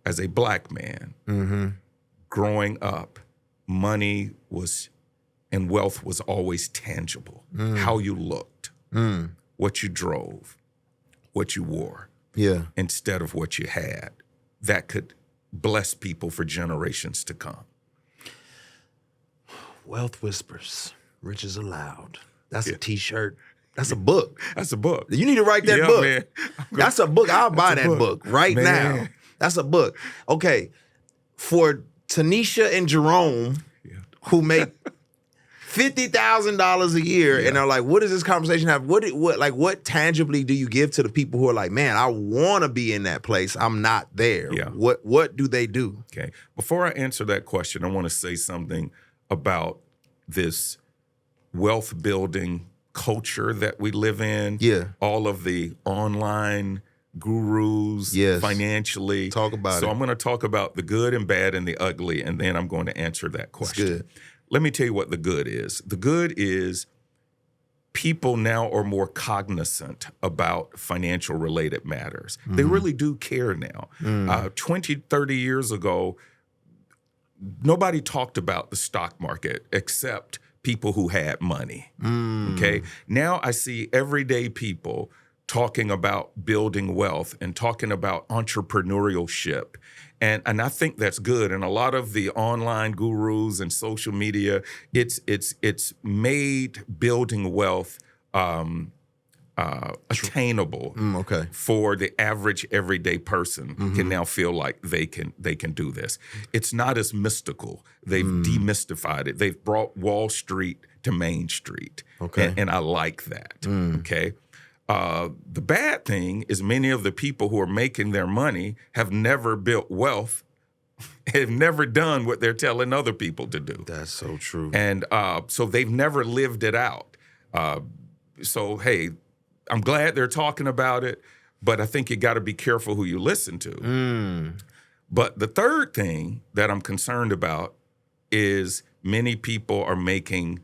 as a Black man. Growing up, money was and wealth was always tangible. How you looked, what you drove, what you wore, instead of what you had. That could bless people for generations to come. Wealth whispers, riches are loud. That's a T-shirt. That's a book. That's a book. You need to write that book. Man. That's a book. I'll buy that book right Man. now. That's a book. Okay, for Tanisha and Jerome, who make $50,000 a year, and are like, what does this conversation have? What tangibly do you give to the people who are like, man, I want to be in that place, I'm not there? Yeah. What do they do? Okay. Before I answer that question, I want to say something about this wealth building culture that we live in. Yeah. All of the online gurus Yes. financially. Talk about it. So I'm going to talk about the good and bad and the ugly, and then I'm going to answer that question. That's good. Let me tell you what the good is. The good is people now are more cognizant about financial related matters. They really do care now. 20, 30 years ago, nobody talked about the stock market except people who had money. Okay. Now I see everyday people talking about building wealth and talking about entrepreneurship. And I think that's good. And a lot of the online gurus and social media, it's made building wealth attainable Okay. for the average everyday person can now feel like they can do this. It's not as mystical. They've demystified it. They've brought Wall Street to Main Street. Okay. And I like that. Okay. The bad thing is many of the people who are making their money have never built wealth, have never done what they're telling other people to do. That's so true. And so they've never lived it out. So, hey, I'm glad they're talking about it, but I think you got to be careful who you listen to. But the third thing that I'm concerned about is many people are making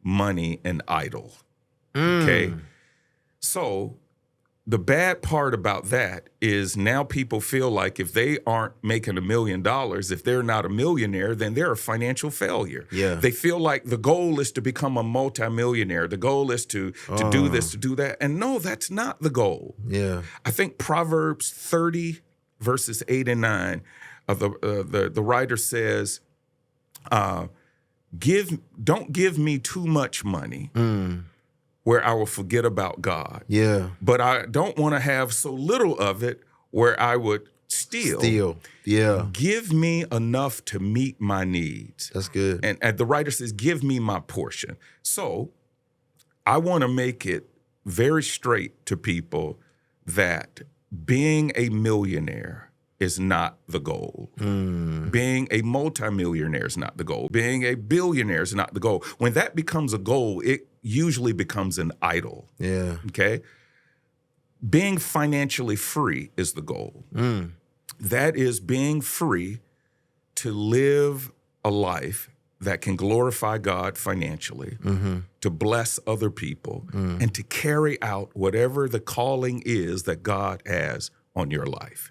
money an idol. Okay? So the bad part about that is now people feel like if they aren't making $1 million, if they're not a millionaire, then they're a financial failure. Yeah. They feel like the goal is to become a multimillionaire. The goal is to do this, to do that. And no, that's not the goal. Yeah. I think Proverbs 30, verses 8 and 9, the writer says, don't give me too much money where I will forget about God. Yeah. But I don't want to have so little of it where I would steal. Yeah. Give me enough to meet my needs. That's good. And the writer says, give me my portion. So I want to make it very straight to people that being a millionaire is not the goal. Being a multimillionaire is not the goal. Being a billionaire is not the goal. When that becomes a goal, it usually becomes an idol. Yeah. Okay? Being financially free is the goal. That is being free to live a life that can glorify God financially, to bless other people, and to carry out whatever the calling is that God has on your life.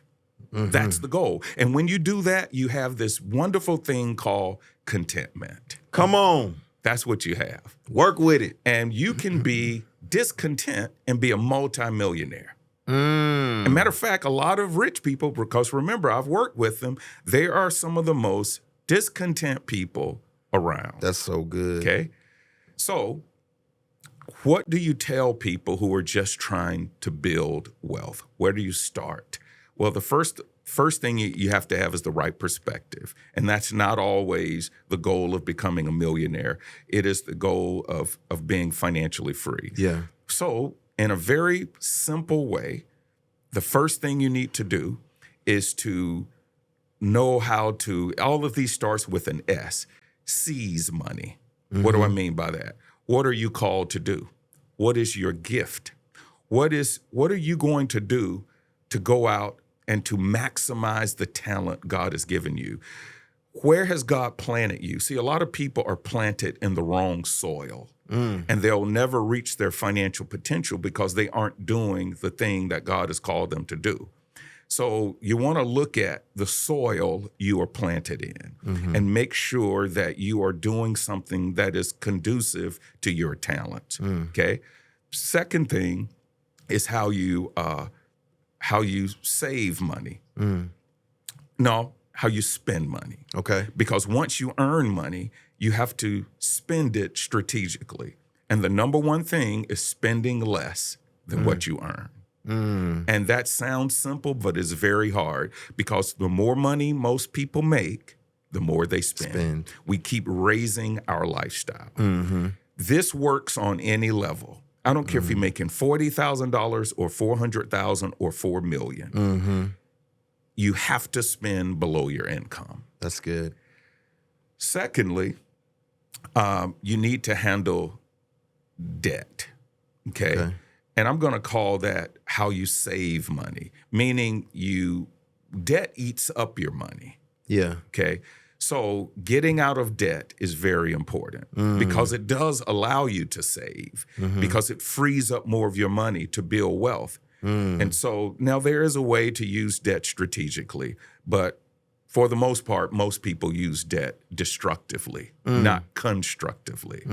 That's the goal. And when you do that, you have this wonderful thing called contentment. Come on. That's what you have. Work with it. And you can be discontent and be a multimillionaire. As a matter of fact, a lot of rich people, because remember, I've worked with them, they are some of the most discontent people around. That's so good. Okay? So, what do you tell people who are just trying to build wealth? Where do you start? Well, the first thing you have to have is the right perspective. And that's not always the goal of becoming a millionaire. It is the goal of being financially free. Yeah. So, in a very simple way, the first thing you need to do is to know how to, all of these starts with an S, seize money. What do I mean by that? What are you called to do? What is your gift? What are you going to do to go out and to maximize the talent God has given you? Where has God planted you? See, a lot of people are planted in the wrong soil, and they'll never reach their financial potential because they aren't doing the thing that God has called them to do. So you want to look at the soil you are planted in and make sure that you are doing something that is conducive to your talent, okay? Second thing is how you save money. No, how you spend money. Okay. Because once you earn money, you have to spend it strategically. And the number one thing is spending less than what you earn. And that sounds simple, but it's very hard because the more money most people make, the more they spend. We keep raising our lifestyle. This works on any level. I don't care if you're making $40,000 or $400,000 or $4 million. You have to spend below your income. That's good. Secondly, you need to handle debt. Okay. And I'm going to call that how you save money, meaning debt eats up your money. Yeah. Okay. So getting out of debt is very important because it does allow you to save, because it frees up more of your money to build wealth. And so now there is a way to use debt strategically, but for the most part, most people use debt destructively, not constructively.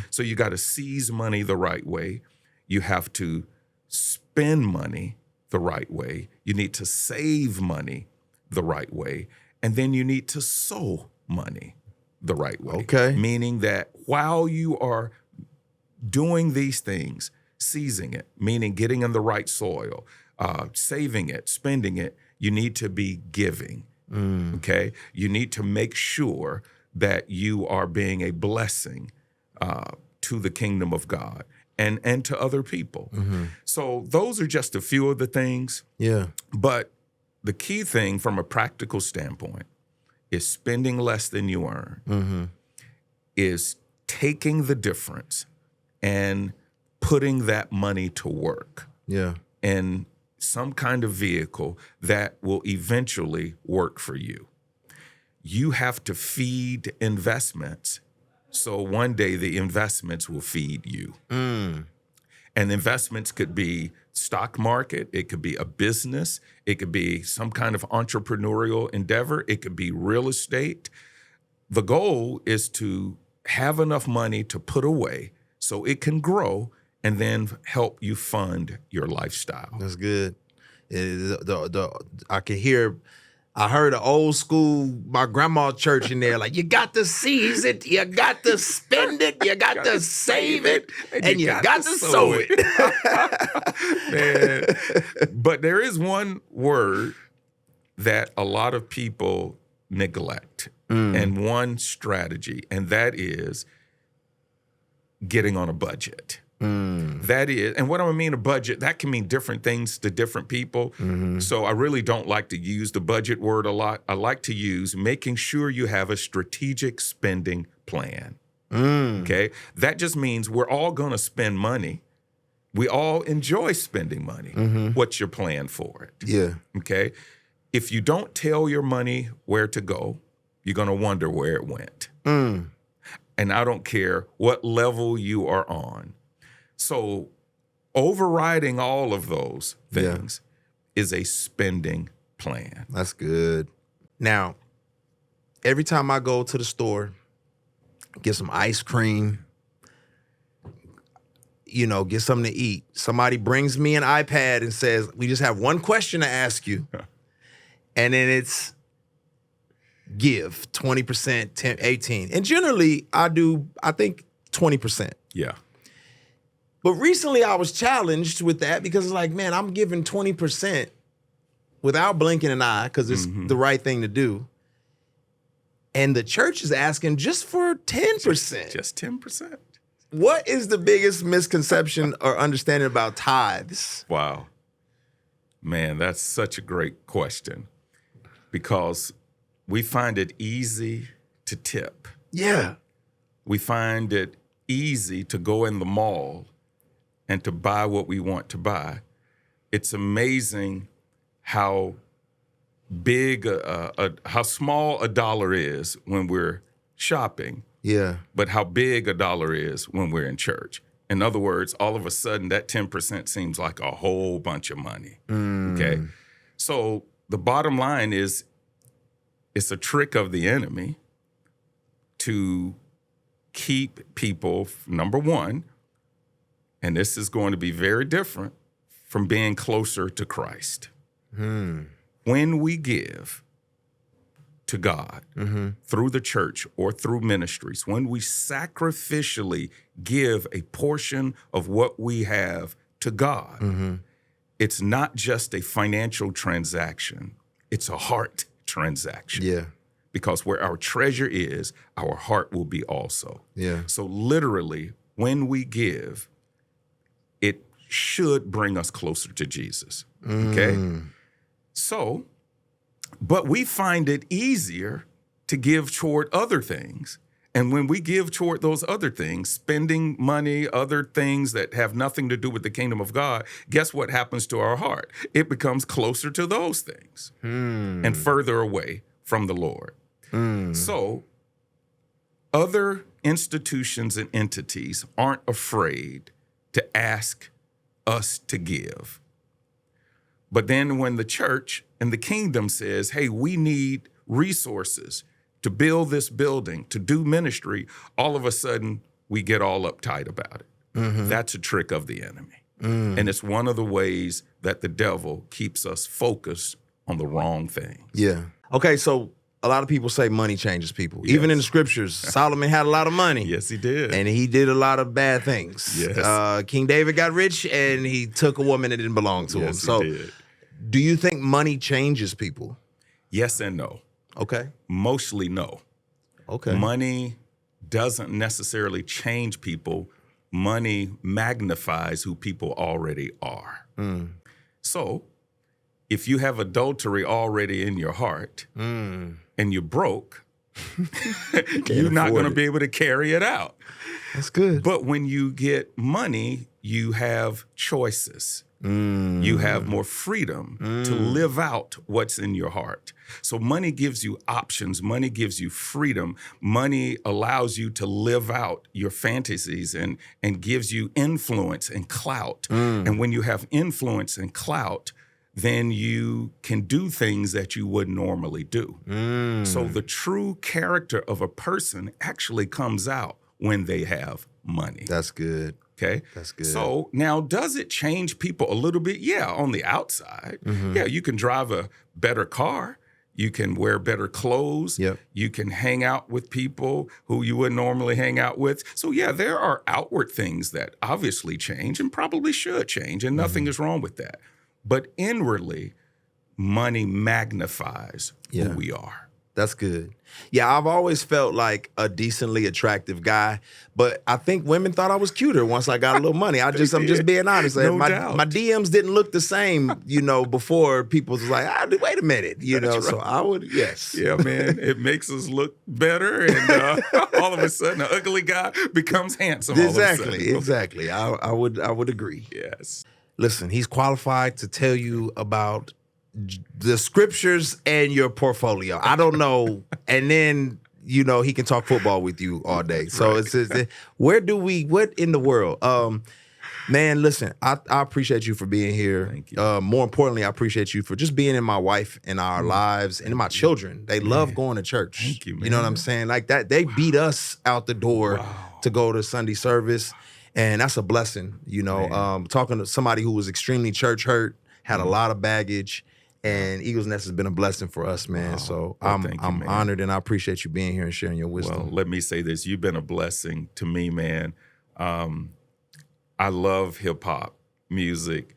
So you got to seize money the right way. You have to spend money the right way. You need to save money the right way. And then you need to sow money the right way. Okay. Meaning that while you are doing these things, seizing it, meaning getting in the right soil, saving it, spending it, you need to be giving. Okay? You need to make sure that you are being a blessing to the kingdom of God and to other people. So those are just a few of the things. Yeah. But the key thing from a practical standpoint is spending less than you earn, is taking the difference and putting that money to work in some kind of vehicle that will eventually work for you. You have to feed investments, so one day the investments will feed you. And investments could be stock market, it could be a business, it could be some kind of entrepreneurial endeavor, it could be real estate. The goal is to have enough money to put away so it can grow and then help you fund your lifestyle. That's good. I heard an old school, my grandma's church in there, like, you got to seize it, you got to spend it, you got to save it, and you got to sow it. Man. But there is one word that a lot of people neglect, and one strategy, and that is getting on a budget. That is, and what do I mean a budget? That can mean different things to different people. So I really don't like to use the budget word a lot. I like to use making sure you have a strategic spending plan. Okay? That just means we're all going to spend money. We all enjoy spending money. What's your plan for it? Yeah. Okay? If you don't tell your money where to go, you're going to wonder where it went. And I don't care what level you are on. So overriding all of those things is a spending plan. That's good. Now, every time I go to the store, get some ice cream, get something to eat, somebody brings me an iPad and says, we just have one question to ask you. And then it's give 20%, 10, 18. And generally I think 20%. Yeah. But recently I was challenged with that because it's like, man, I'm giving 20% without blinking an eye because it's the right thing to do. And the church is asking just for 10%. Just 10%. What is the biggest misconception or understanding about tithes? Wow. Man, that's such a great question because we find it easy to tip. Yeah. We find it easy to go in the mall and to buy what we want to buy. It's amazing how big, how small a dollar is when we're shopping. Yeah. But how big a dollar is when we're in church. In other words, all of a sudden that 10% seems like a whole bunch of money. Okay. So the bottom line is it's a trick of the enemy to keep people, number one, and this is going to be very different, from being closer to Christ. When we give to God through the church or through ministries, when we sacrificially give a portion of what we have to God, it's not just a financial transaction, it's a heart transaction. Yeah. Because where our treasure is, our heart will be also. Yeah. So literally, when we give, it should bring us closer to Jesus, okay? So, but we find it easier to give toward other things And when we give toward those other things, spending money, other things that have nothing to do with the kingdom of God, guess what happens to our heart? It becomes closer to those things and further away from the Lord. So other institutions and entities aren't afraid to ask us to give. But then when the church and the kingdom says, hey, we need resources to build this building, to do ministry, all of a sudden we get all uptight about it. That's a trick of the enemy. And it's one of the ways that the devil keeps us focused on the wrong thing. Yeah. Okay, so a lot of people say money changes people. Yes. Even in the scriptures, Solomon had a lot of money. Yes, he did. And he did a lot of bad things. Yes. King David got rich and he took a woman that didn't belong to him. Yes, So he did. Do you think money changes people? Yes and no. Okay. Mostly no. Okay. Money doesn't necessarily change people. Money magnifies who people already are. So if you have adultery already in your heart and you're broke, you're not going to be able to carry it out. That's good. But when you get money, you have choices. You have more freedom to live out what's in your heart. So money gives you options. Money gives you freedom. Money allows you to live out your fantasies and gives you influence and clout. And when you have influence and clout, then you can do things that you wouldn't normally do. So the true character of a person actually comes out when they have money. That's good. Okay. That's good. So now, does it change people a little bit? Yeah, on the outside. Yeah, you can drive a better car. You can wear better clothes. Yep. You can hang out with people who you wouldn't normally hang out with. So yeah, there are outward things that obviously change and probably should change, and nothing is wrong with that. But inwardly, money magnifies who we are. That's good. Yeah, I've always felt like a decently attractive guy, but I think women thought I was cuter once I got a little money. I'm just being honest. No my doubt. my DMs didn't look the same, before people was like, wait a minute, That's right. So I would, yes. Yeah, man, it makes us look better, and all of a sudden, an ugly guy becomes handsome. Exactly. I would agree. Yes. Listen, he's qualified to tell you about the scriptures and your portfolio. I don't know. And then, he can talk football with you all day. So Right. what in the world? Man, listen, I appreciate you for being here. Thank you. More importantly, I appreciate you for just being in my wife and our lives and in my children. They love going to church. Thank you, man. You know what I'm saying? Like that, they beat us out the door to go to Sunday service. And that's a blessing, talking to somebody who was extremely church hurt, had a lot of baggage. And Eagles Nest has been a blessing for us, man. So I'm man. honored, and I appreciate you being here and sharing your wisdom. Well, let me say this. You've been a blessing to me, man. I love hip-hop music,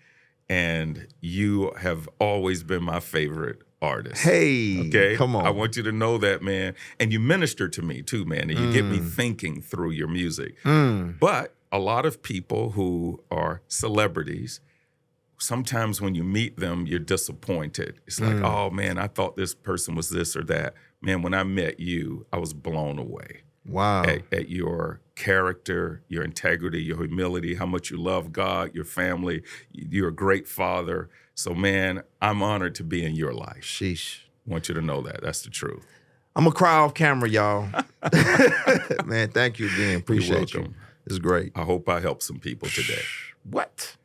and you have always been my favorite artist. Hey, okay? come on. I want you to know that, man. And you minister to me, too, man. And you get me thinking through your music. But a lot of people who are celebrities, sometimes when you meet them, you're disappointed. It's like, oh, man, I thought this person was this or that. Man, when I met you, I was blown away. Wow. At your character, your integrity, your humility, how much you love God, your family. You're a great father. So, man, I'm honored to be in your life. Sheesh. I want you to know that. That's the truth. I'm going to cry off camera, y'all. Man, thank you again. Appreciate you. Welcome. It's great. I hope I helped some people today. What?